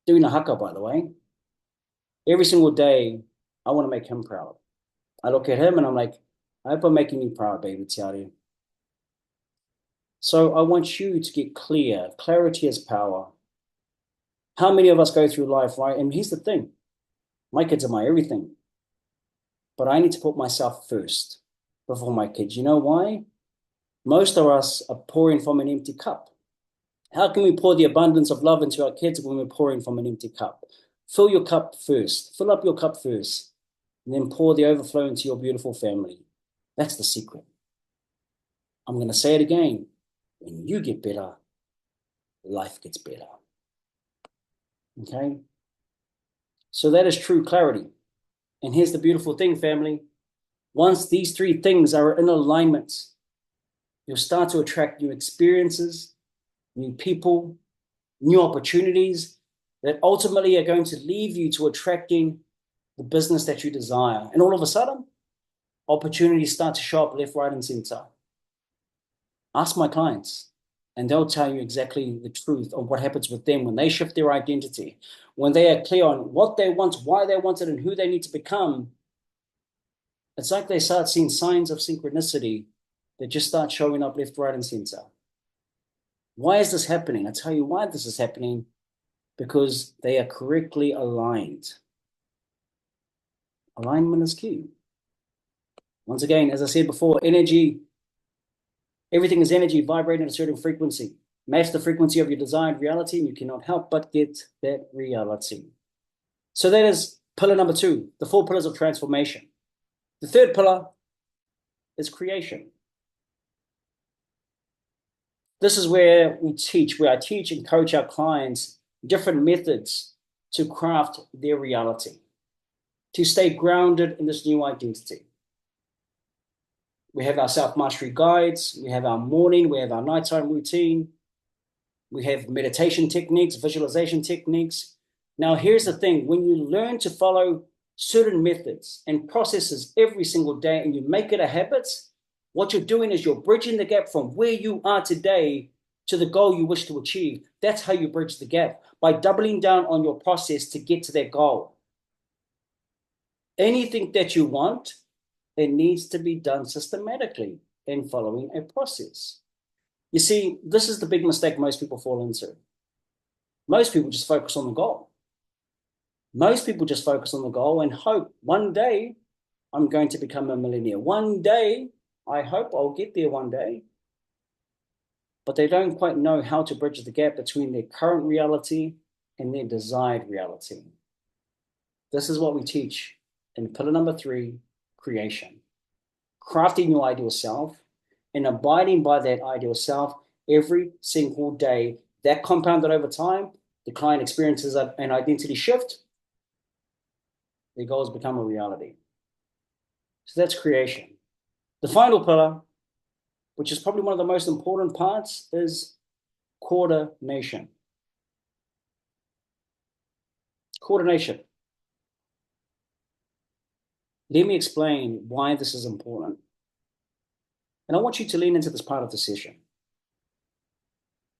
doing a haka, by the way. Every single day, I want to make him proud. I look at him and I'm like, "I hope I'm making you proud, baby Tiari." So I want you to get clear. Clarity is power. How many of us go through life, right? And here's the thing. My kids are my everything. But I need to put myself first before my kids. You know why? Most of us are pouring from an empty cup. How can we pour the abundance of love into our kids when we're pouring from an empty cup? Fill your cup first. Fill up your cup first. And then pour the overflow into your beautiful family. That's the secret. I'm going to say it again. When you get better, life gets better. Okay? So that is true clarity. And here's the beautiful thing, family. Once these three things are in alignment, you'll start to attract new experiences, new people, new opportunities that ultimately are going to lead you to attracting the business that you desire. And all of a sudden, opportunities start to show up left, right, and center. Ask my clients, and they'll tell you exactly the truth of what happens with them when they shift their identity, when they are clear on what they want, why they want it, and who they need to become. It's like they start seeing signs of synchronicity that just start showing up left, right, and center. Why is this happening? I tell you why this is happening, because they are correctly aligned. Alignment is key. Once again, as I said before, energy, everything is energy vibrating at a certain frequency. Match the frequency of your desired reality, and you cannot help but get that reality. So that is pillar number 2, the 4 pillars of transformation. The third pillar is creation. This is where I teach and coach our clients different methods to craft their reality, to stay grounded in this new identity. We have our self-mastery guides, we have our morning, we have our nighttime routine, we have meditation techniques, visualization techniques. Now, here's the thing. When you learn to follow certain methods and processes every single day and you make it a habit, what you're doing is you're bridging the gap from where you are today to the goal you wish to achieve. That's how you bridge the gap, by doubling down on your process to get to that goal. Anything that you want, it needs to be done systematically and following a process. You see, this is the big mistake most people fall into. Most people just focus on the goal. Most people just focus on the goal and hope one day I'm going to become a millionaire. One day, I hope I'll get there one day. But they don't quite know how to bridge the gap between their current reality and their desired reality. This is what we teach in pillar number 3, creation. Crafting your ideal self and abiding by that ideal self every single day. That compounded over time, the client experiences an identity shift. Their goals become a reality. So that's creation. The final pillar, which is probably one of the most important parts, is coordination. Coordination. Let me explain why this is important. And I want you to lean into this part of the session.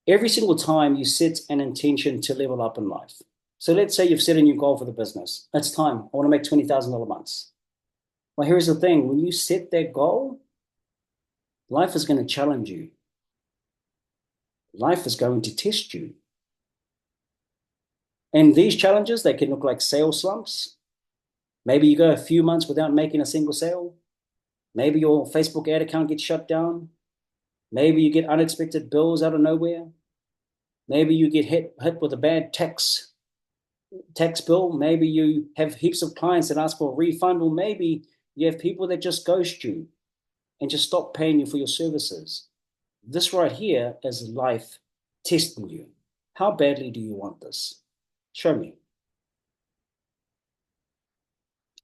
Every single time you set an intention to level up in life. So let's say you've set a new goal for the business. It's time. I want to make $20,000 months. Well, here's the thing. When you set that goal, life is going to challenge you. Life is going to test you. And these challenges, they can look like sales slumps. Maybe you go a few months without making a single sale. Maybe your Facebook ad account gets shut down. Maybe you get unexpected bills out of nowhere. Maybe you get hit with a bad tax bill. Maybe you have heaps of clients that ask for a refund, or maybe you have people that just ghost you and just stop paying you for your services. This right here is life testing you. How badly do you want this? Show me.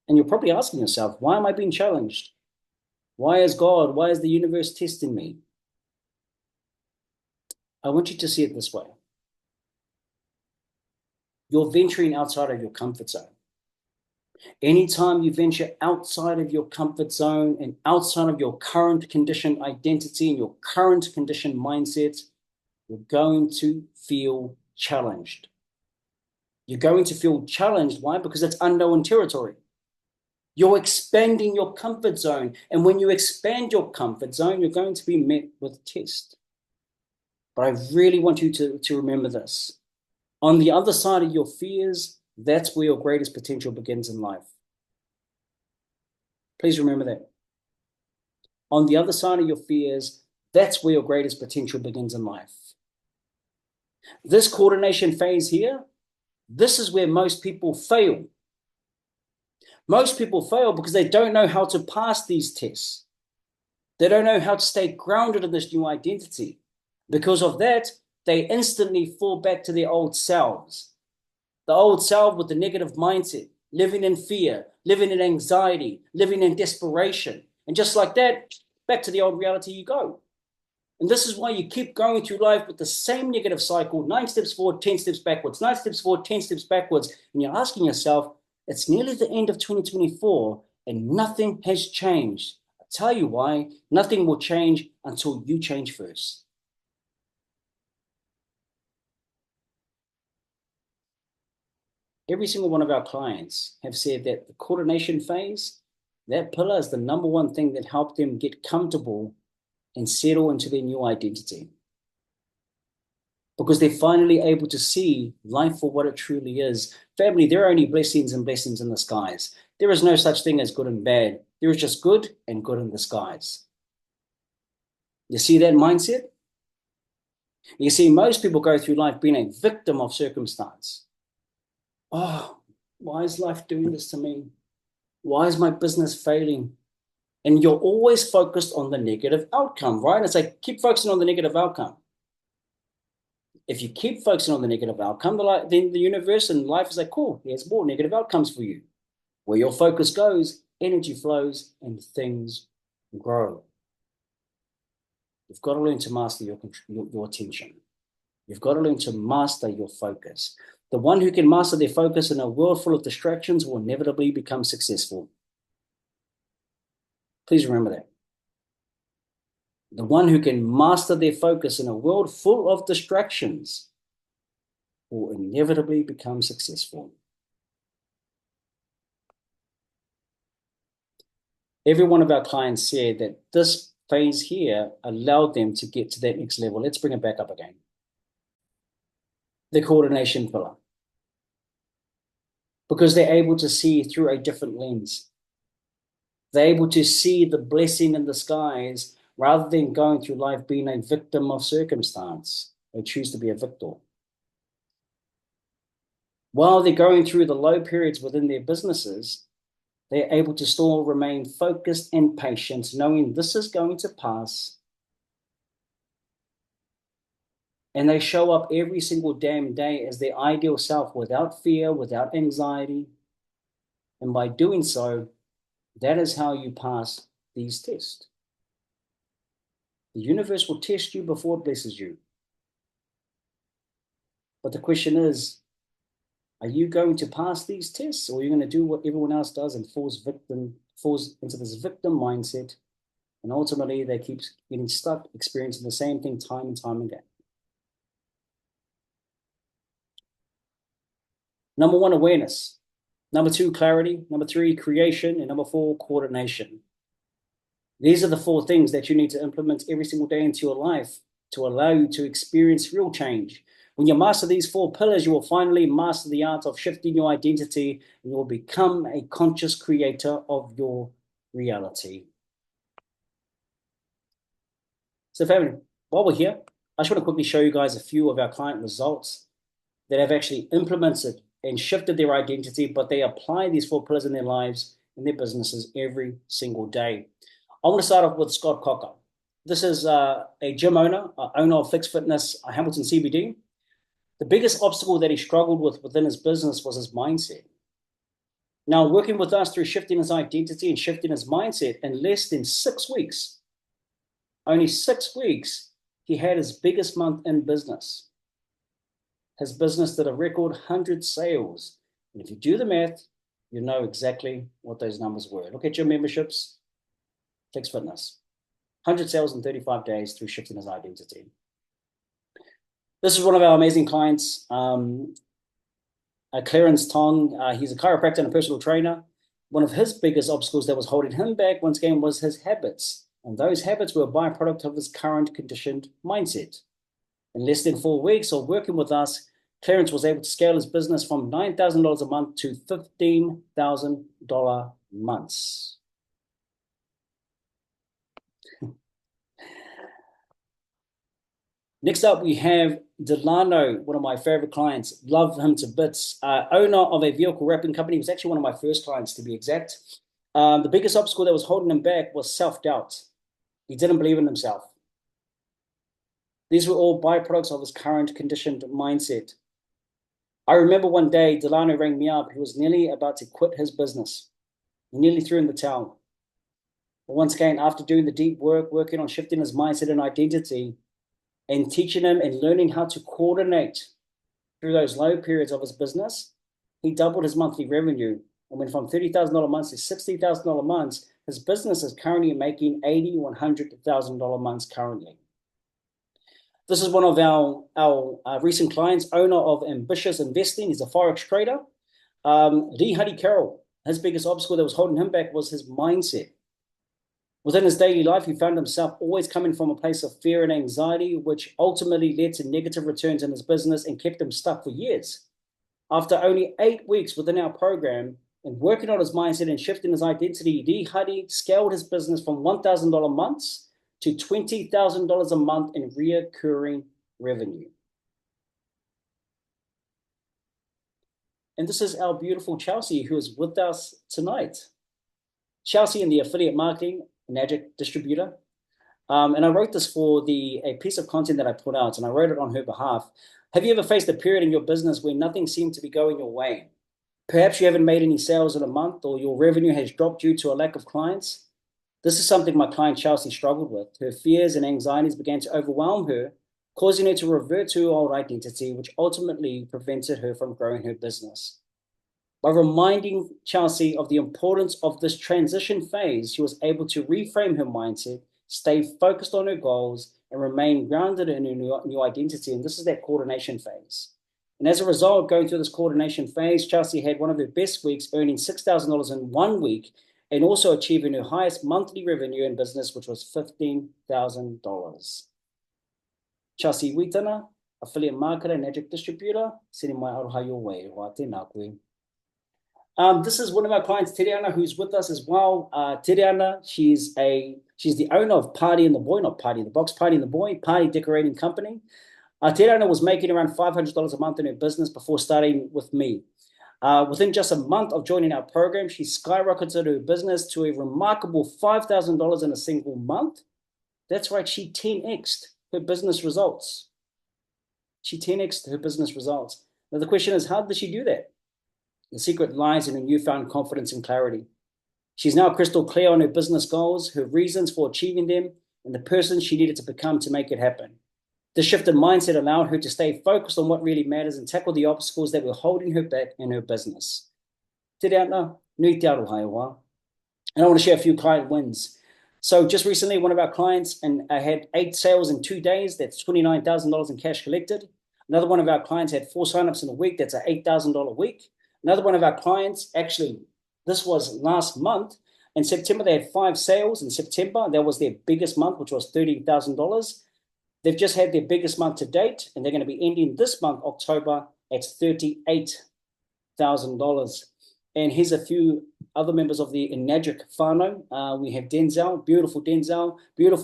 And you're probably asking yourself, why am I being challenged? Why is the universe testing me? I want you to see it this way. You're venturing outside of your comfort zone. Anytime you venture outside of your comfort zone and outside of your current conditioned identity and your current conditioned mindset, you're going to feel challenged. You're going to feel challenged. Why? Because it's unknown territory. You're expanding your comfort zone. And when you expand your comfort zone, you're going to be met with test. But I really want you to remember this. On the other side of your fears, that's where your greatest potential begins in life. Please remember that. On the other side of your fears, that's where your greatest potential begins in life. This coordination phase here, this is where most people fail. Most people fail because they don't know how to pass these tests. They don't know how to stay grounded in this new identity. Because of that, they instantly fall back to their old selves. The old self with the negative mindset, living in fear, living in anxiety, living in desperation. And just like that, back to the old reality you go. And this is why you keep going through life with the same negative cycle, 9 steps forward, 10 steps backwards, 9 steps forward, 10 steps backwards. And you're asking yourself, it's nearly the end of 2024 and nothing has changed. I'll tell you why. Nothing will change until you change first. Every single one of our clients have said that the coordination phase, that pillar is the number one thing that helped them get comfortable and settle into their new identity. Because they're finally able to see life for what it truly is. Family, there are only blessings and blessings in the skies. There is no such thing as good and bad. There is just good and good in the skies. You see that mindset? You see, most people go through life being a victim of circumstance. Oh, why is life doing this to me? Why is my business failing? And you're always focused on the negative outcome, right? It's like, keep focusing on the negative outcome. If you keep focusing on the negative outcome, then the universe and life is like, cool, here's more negative outcomes for you. Where your focus goes, energy flows and things grow. You've got to learn to master your attention. You've got to learn to master your focus. The one who can master their focus in a world full of distractions will inevitably become successful. Please remember that. The one who can master their focus in a world full of distractions will inevitably become successful. Every one of our clients said that this phase here allowed them to get to that next level. Let's bring it back up again. The coordination pillar. Because they're able to see through a different lens. They're able to see the blessing in the skies rather than going through life being a victim of circumstance. They choose to be a victor. While they're going through the low periods within their businesses, they're able to still remain focused and patient, knowing this is going to pass. And they show up every single damn day as their ideal self without fear, without anxiety. And by doing so, that is how you pass these tests. The universe will test you before it blesses you. But the question is, are you going to pass these tests, or are you going to do what everyone else does and falls into this victim mindset, and ultimately they keep getting stuck, experiencing the same thing time and time again? Number one, awareness. Number two, clarity. Number three, creation. And number four, coordination. These are the four things that you need to implement every single day into your life to allow you to experience real change. When you master these four pillars, you will finally master the art of shifting your identity and you will become a conscious creator of your reality. So family, while we're here, I just want to quickly show you guys a few of our client results that have actually implemented and shifted their identity, but they apply these four pillars in their lives and their businesses every single day. I want to start off with Scott Cocker. This is a gym owner, owner of Fixed Fitness, Hamilton CBD. The biggest obstacle that he struggled with within his business was his mindset. Now, working with us through shifting his identity and shifting his mindset, in less than 6 weeks, only 6 weeks, he had his biggest month in business. His business did a record 100 sales. And if you do the math, you know exactly what those numbers were. Look at your memberships, Fixed Fitness. 100 sales in 35 days through shifting his identity. This is one of our amazing clients, Clarence Tong. He's a chiropractor and a personal trainer. One of his biggest obstacles that was holding him back once again was his habits. And those habits were a byproduct of his current conditioned mindset. In less than 4 weeks of working with us, Clarence was able to scale his business from $9,000 a month to $15,000 months. Next up, we have Delano, one of my favorite clients. Love him to bits. Owner of a vehicle wrapping company. He was actually one of my first clients, to be exact. The biggest obstacle that was holding him back was self-doubt. He didn't believe in himself. These were all byproducts of his current conditioned mindset. I remember one day, Delano rang me up. He was nearly about to quit his business. He nearly threw in the towel. But once again, after doing the deep work, working on shifting his mindset and identity, and teaching him and learning how to coordinate through those low periods of his business, he doubled his monthly revenue and went from $30,000 months to $60,000 months. His business is currently making $80,000 to $100,000 months currently. This is one of our recent clients, owner of Ambitious Investing. He's a Forex trader. Lee Huddy Carroll, his biggest obstacle that was holding him back was his mindset. Within his daily life, he found himself always coming from a place of fear and anxiety, which ultimately led to negative returns in his business and kept him stuck for years. After only 8 weeks within our program and working on his mindset and shifting his identity, Lee Huddy scaled his business from $1,000 months to $20,000 a month in recurring revenue. And this is our beautiful Chelsea, who is with us tonight. Chelsea in the affiliate marketing magic distributor. And I wrote this for a piece of content that I put out, and I wrote it on her behalf. Have you ever faced a period in your business where nothing seemed to be going your way? Perhaps you haven't made any sales in a month, or your revenue has dropped due to a lack of clients. This is something my client Chelsea struggled with. Her fears and anxieties began to overwhelm her, causing her to revert to her old identity, which ultimately prevented her from growing her business. By reminding Chelsea of the importance of this transition phase, she was able to reframe her mindset, stay focused on her goals, and remain grounded in her new identity. And this is that coordination phase. And as a result, going through this coordination phase, Chelsea had one of her best weeks, earning $6,000 in 1 week, and also achieving her highest monthly revenue in business, which was $15,000. Chelsea Witana, affiliate marketer and magic distributor, sending my aroha your way. This is one of our clients, Teriana, who's with us as well. Teriana, she's the owner of Party and the Boy, not Party in the Box, Party and the Boy, party decorating company. Teriana was making around $500 a month in her business before starting with me. Within just a month of joining our program, she skyrocketed her business to a remarkable $5,000 in a single month. That's right, she 10x'd her business results. She 10x'd her business results. Now the question is, how did she do that? The secret lies in her newfound confidence and clarity. She's now crystal clear on her business goals, her reasons for achieving them, and the person she needed to become to make it happen. This shift in mindset allowed her to stay focused on what really matters and tackle the obstacles that were holding her back in her business. And I want to share a few client wins. So just recently, one of our clients had 8 sales in 2 days. That's $29,000 in cash collected. Another one of our clients had 4 signups in a week. That's an $8,000 week. Another one of our clients, actually, this was last month. In September, they had 5 sales in September. That was their biggest month, which was $30,000. They've just had their biggest month to date, and they're going to be ending this month, October, at $38,000. And here's a few other members of the Enagic whānau. We have Denzel, beautiful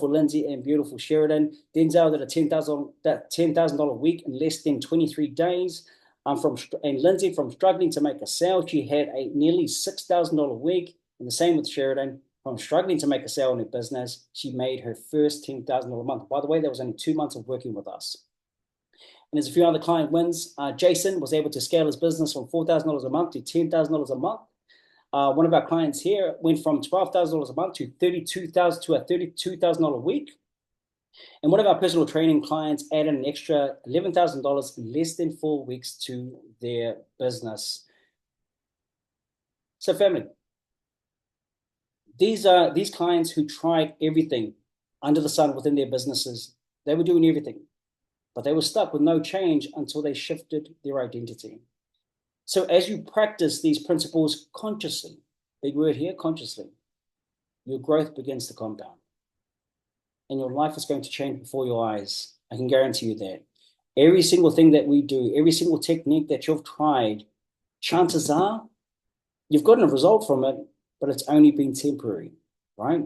Lindsay, and beautiful Sheridan. Denzel did a $10,000 week in less than 23 days. And Lindsay, from struggling to make a sale, she had a nearly $6,000 week. And the same with Sheridan. From struggling to make a sale in her business, she made her first $10,000 month. By the way, that was only 2 months of working with us. And there's a few other client wins. Jason was able to scale his business from $4,000 a month to $10,000 a month. One of our clients here went from $12,000 a month to $32,000 to a $32,000 a week. And one of our personal training clients added an extra $11,000 in less than 4 weeks to their business. So family, these are these clients who tried everything under the sun within their businesses. They were doing everything, but they were stuck with no change until they shifted their identity. So as you practice these principles consciously, big word here, consciously, your growth begins to compound. And your life is going to change before your eyes. I can guarantee you that. Every single thing that we do, every single technique that you've tried, chances are you've gotten a result from it, but it's only been temporary, right?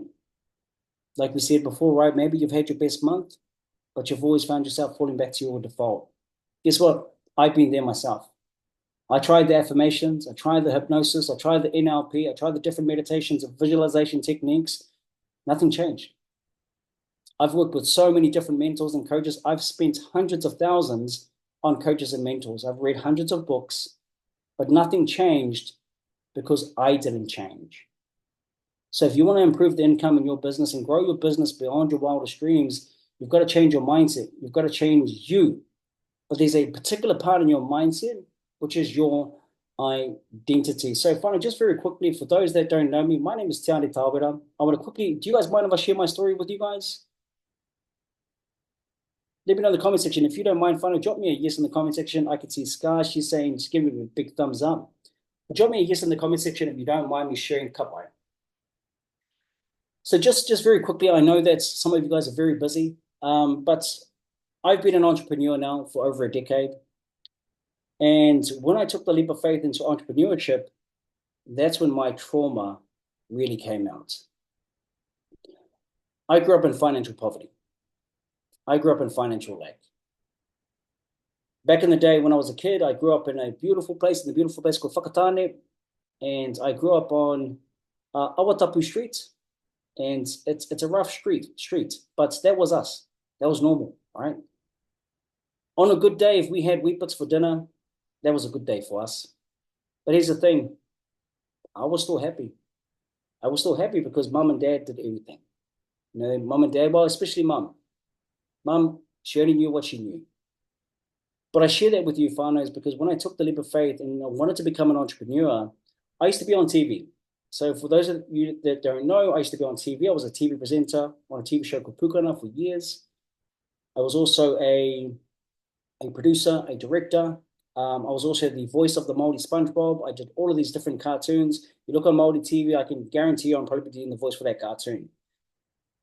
Like we said before, right? Maybe you've had your best month, but you've always found yourself falling back to your default. Guess what? I've been there myself. I tried the affirmations, I tried the hypnosis, I tried the NLP, I tried the different meditations and visualization techniques. Nothing changed. I've worked with so many different mentors and coaches. I've spent hundreds of thousands on coaches and mentors. I've read hundreds of books, but nothing changed because I didn't change. So if you want to improve the income in your business and grow your business beyond your wildest dreams, you've got to change your mindset. You've got to change you. But there's a particular part in your mindset, which is your identity. So finally, just very quickly, for those that don't know me, my name is Te Ane Tawera. I want to quickly, do you guys mind if I share my story with you guys? Let me know in the comment section. If you don't mind, finally, drop me a yes in the comment section. I can see Scar, she's saying, just give me a big thumbs up. Drop me a yes in the comment section if you don't mind me sharing Kapai. So just very quickly, I know that some of you guys are very busy, but I've been an entrepreneur now for over a decade. And when I took the leap of faith into entrepreneurship, that's when my trauma really came out. I grew up in financial poverty. I grew up in financial lack. Back in the day when I was a kid, I grew up in a beautiful place, called Whakatane, and I grew up on Awatapu Street, and it's a rough street, but that was us. That was normal, right? On a good day, if we had wheat bix for dinner, that was a good day for us. But here's the thing, I was still happy. I was still happy because mom and dad did everything. You know, mom and dad, well, especially mom. Mom, she only knew what she knew. But I share that with you, whānau, because when I took the leap of faith and I wanted to become an entrepreneur, I used to be on TV. So for those of you that don't know, I used to be on TV. I was a TV presenter on a TV show called Pukana for years. I was also a producer, a director. I was also the voice of the Māori SpongeBob. I did all of these different cartoons. You look on Māori TV, I can guarantee you I'm probably doing the voice for that cartoon.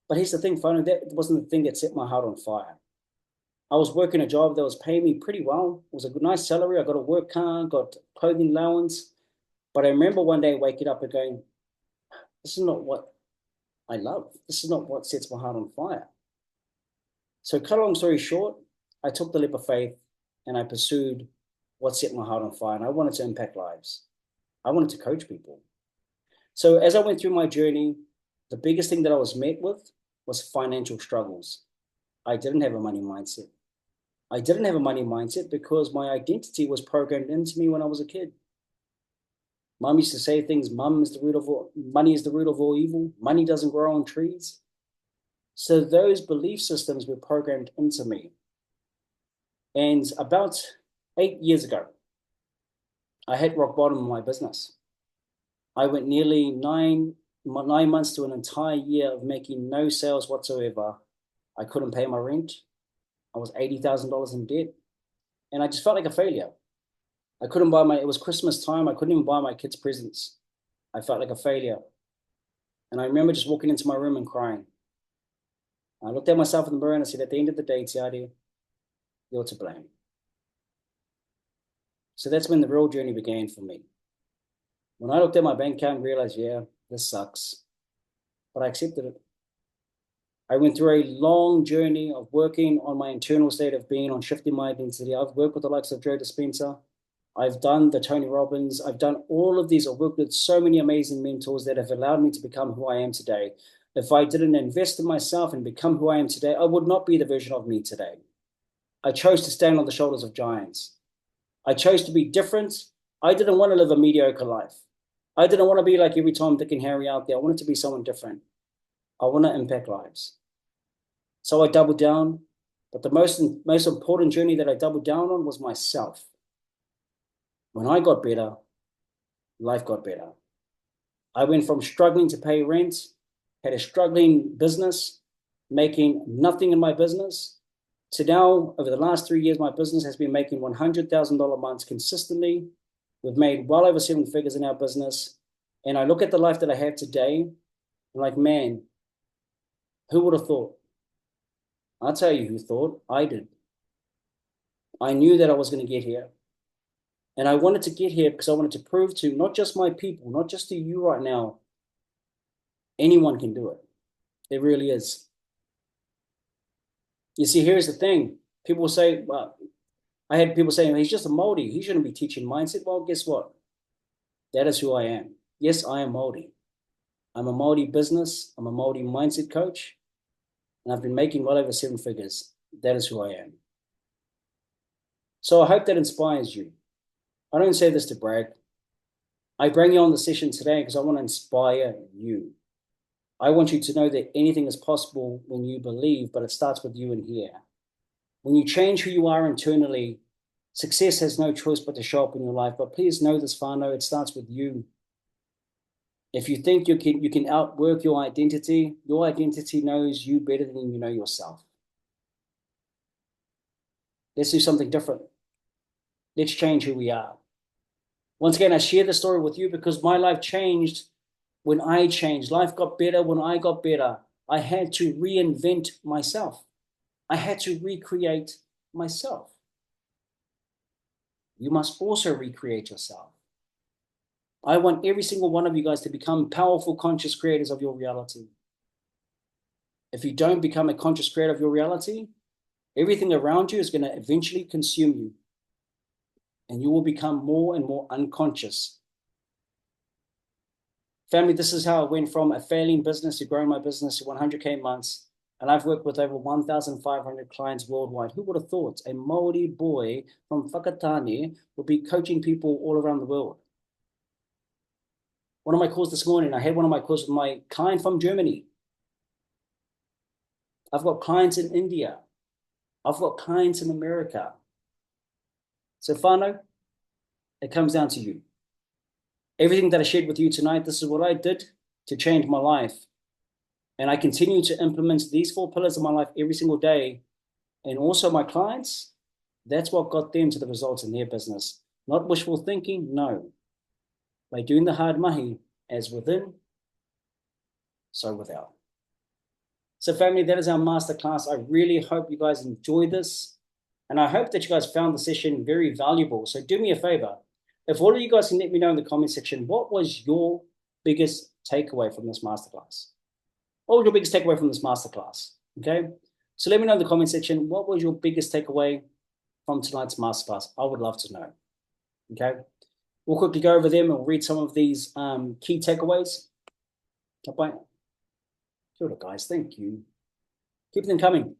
But here's the thing, whānau, that wasn't the thing that set my heart on fire. I was working a job that was paying me pretty well. It was a nice salary. I got a work car, got clothing allowance. But I remember one day waking up and going, this is not what I love. This is not what sets my heart on fire. So cut a long story short, I took the leap of faith and I pursued what set my heart on fire. And I wanted to impact lives. I wanted to coach people. So as I went through my journey, the biggest thing that I was met with was financial struggles. I didn't have a money mindset. I didn't have a money mindset because my identity was programmed into me when I was a kid. Mom used to say things, money is the root of all evil. Money doesn't grow on trees. So those belief systems were programmed into me. And about 8 years ago, I hit rock bottom in my business. I went nearly nine months to an entire year of making no sales whatsoever. I couldn't pay my rent. I was $80,000 in debt. And I just felt like a failure. I couldn't buy it was Christmas time. I couldn't even buy my kids presents. I felt like a failure. And I remember just walking into my room and crying. I looked at myself in the mirror and I said, at the end of the day, Tiari, you're to blame. So that's when the real journey began for me. When I looked at my bank account and realized, yeah, this sucks, but I accepted it. I went through a long journey of working on my internal state of being, on shifting my identity. I've worked with the likes of Joe Dispenza. I've done the Tony Robbins. I've done all of these. I've worked with so many amazing mentors that have allowed me to become who I am today. If I didn't invest in myself and become who I am today, I would not be the version of me today. I chose to stand on the shoulders of giants. I chose to be different. I didn't want to live a mediocre life. I didn't want to be like every Tom, Dick, and Harry out there. I wanted to be someone different. I want to impact lives. So I doubled down. But the most important journey that I doubled down on was myself. When I got better, life got better. I went from struggling to pay rent, had a struggling business, making nothing in my business, to now, over the last 3 years, my business has been making $100,000 months consistently. We've made well over 7 figures in our business. And I look at the life that I have today, I'm like, man, who would have thought? I'll tell you who thought. I did. I knew that I was going to get here. And I wanted to get here because I wanted to prove to not just my people, not just to you right now, anyone can do it. It really is. You see, here's the thing. People say, well, I had people saying, he's just a Māori. He shouldn't be teaching mindset. Well, guess what? That is who I am. Yes, I am Māori. I'm a Māori business. I'm a Māori mindset coach. And I've been making well over 7 figures. That is who I am. So I hope that inspires you. I don't say this to brag. I bring you on the session today because I want to inspire you. I want you to know that anything is possible when you believe, but it starts with you in here. When you change who you are internally, success has no choice but to show up in your life. But please know this, whānau, it starts with you. If you think you can outwork your identity knows you better than you know yourself. Let's do something different. Let's change who we are. Once again, I share the story with you because my life changed when I changed. Life got better when I got better. I had to reinvent myself. I had to recreate myself. You must also recreate yourself. I want every single one of you guys to become powerful, conscious creators of your reality. If you don't become a conscious creator of your reality, everything around you is going to eventually consume you. And you will become more and more unconscious. Family, this is how I went from a failing business to growing my business to 100K months. And I've worked with over 1,500 clients worldwide. Who would have thought a Māori boy from Whakatane would be coaching people all around the world? One of my calls this morning, I had one of my calls with my client from Germany. I've got clients in India. I've got clients in America. So whānau, it comes down to you. Everything that I shared with you tonight, this is what I did to change my life. And I continue to implement these 4 pillars of my life every single day. And also my clients, that's what got them to the results in their business. Not wishful thinking, no. By doing the hard mahi, as within, so without. So family, that is our masterclass. I really hope you guys enjoy this. And I hope that you guys found the session very valuable. So do me a favor. If all of you guys can let me know in the comment section, what was your biggest takeaway from this masterclass? What was your biggest takeaway from this masterclass? Okay. So let me know in the comment section, what was your biggest takeaway from tonight's masterclass? I would love to know. Okay. We'll quickly go over them and we'll read some of these key takeaways. Bye. Kia ora, guys. Thank you. Keep them coming.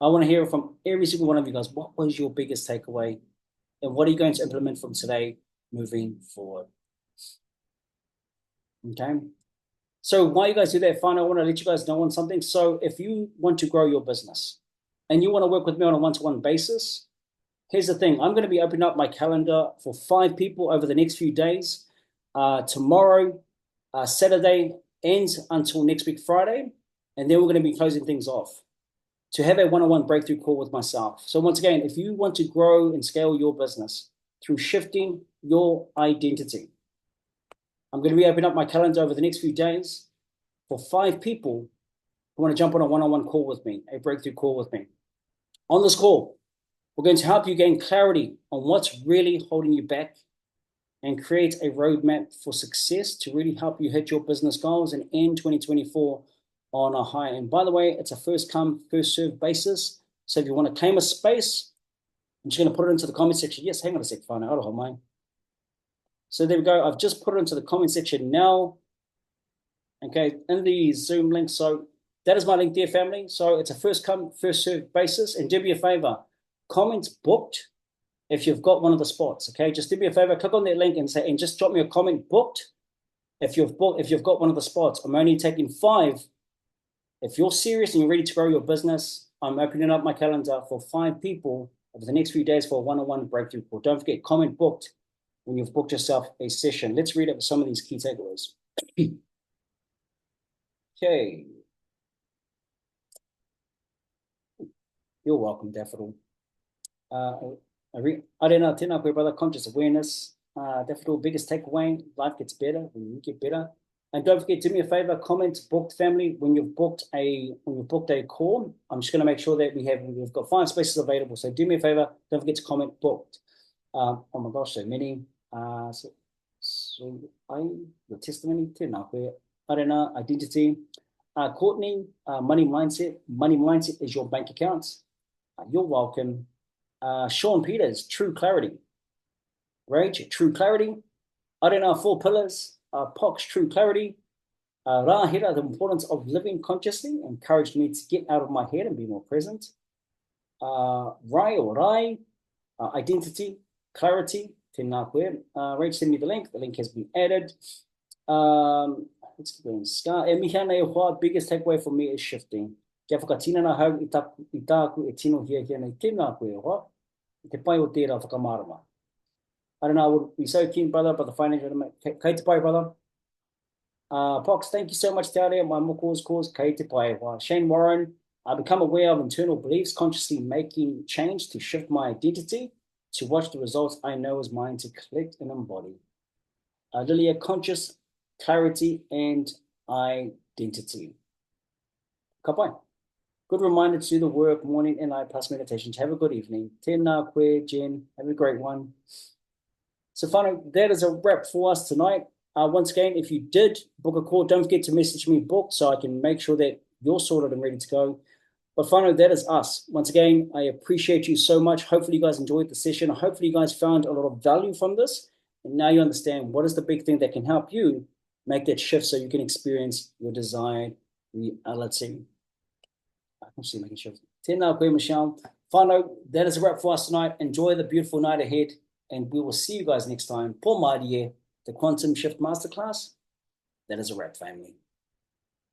I want to hear from every single one of you guys. What was your biggest takeaway? And what are you going to implement from today moving forward? Okay. So while you guys do that, fine, I want to let you guys know on something. So if you want to grow your business and you want to work with me on a one-to-one basis, here's the thing. I'm going to be opening up my calendar for 5 people over the next few days. Tomorrow, Saturday, ends until next week, Friday. And then we're going to be closing things off to have a one-on-one breakthrough call with myself. So once again, if you want to grow and scale your business, through shifting your identity. I'm going to be opening up my calendar over the next few days for 5 people who want to jump on a one-on-one call with me, a breakthrough call with me. On this call, we're going to help you gain clarity on what's really holding you back and create a roadmap for success to really help you hit your business goals and end 2024 on a high. And by the way, it's a first come, first served basis. So if you want to claim a space, I'm just going to put it into the comment section. Yes, hang on a sec, fine. Hold on, mine. So there we go. I've just put it into the comment section now. Okay, in the Zoom link. So that is my link there, family. So it's a first come, first served basis. And do me a favor, comment booked if you've got one of the spots. Okay, just do me a favor, click on that link and say, and just drop me a comment booked if you've got one of the spots. I'm only taking 5. If you're serious and you're ready to grow your business, I'm opening up my calendar for 5 people over the next few days for a one-on-one breakthrough call. Don't forget, comment booked when you've booked yourself a session. Let's read up some of these key takeaways. Okay. You're welcome, Daffodil. I don't know, tēnā koe, brother, conscious awareness. Daffodil, biggest takeaway, life gets better when you get better. And don't forget, do me a favor, comment booked, family, when you've booked a call. I'm just going to make sure that we've got 5 spaces available. So do me a favor, don't forget to comment booked. Oh my gosh, so many. The testimony, tēnā koe, arena, identity. Courtney, money mindset. Money mindset is your bank account. You're welcome. Sean Peters, true clarity. Rage, true clarity. Arena, 4 pillars. Pox, true clarity. Rahira, the importance of living consciously, encouraged me to get out of my head and be more present. Rai, identity, clarity. Tēnā koe. Rage, send me the link. The link has been added. Let's keep going. Scar, mihana e hoa, biggest takeaway for me is shifting. Kia whakatina hau i tāku e tino hia nei tēnā koe hoa. Te pai o tērā whakamarama. I don't know, I would be so keen, brother, but the financial, kei te pai, brother. Pox, thank you so much, te are, my moko's cause, kei te pai. Shane Warren, I become aware of internal beliefs, consciously making change to shift my identity, to watch the results I know is mine to collect and embody. Lilia, conscious, clarity, and identity. Ka pai. Good reminder to do the work, morning and night plus meditations. Have a good evening. Tēnā koe, Jen. Have a great one. So finally, that is a wrap for us tonight. Once again, if you did book a call, don't forget to message me booked so I can make sure that you're sorted and ready to go. But finally, that is us. Once again, I appreciate you so much. Hopefully you guys enjoyed the session. Hopefully you guys found a lot of value from this. And now you understand what is the big thing that can help you make that shift so you can experience your desired reality. I'm still making sure. Tēnā koe, Michelle. Whānau, that is a wrap for us tonight. Enjoy the beautiful night ahead, and we will see you guys next time. Pō Mārie, the Quantum Shift Masterclass. That is a wrap, family.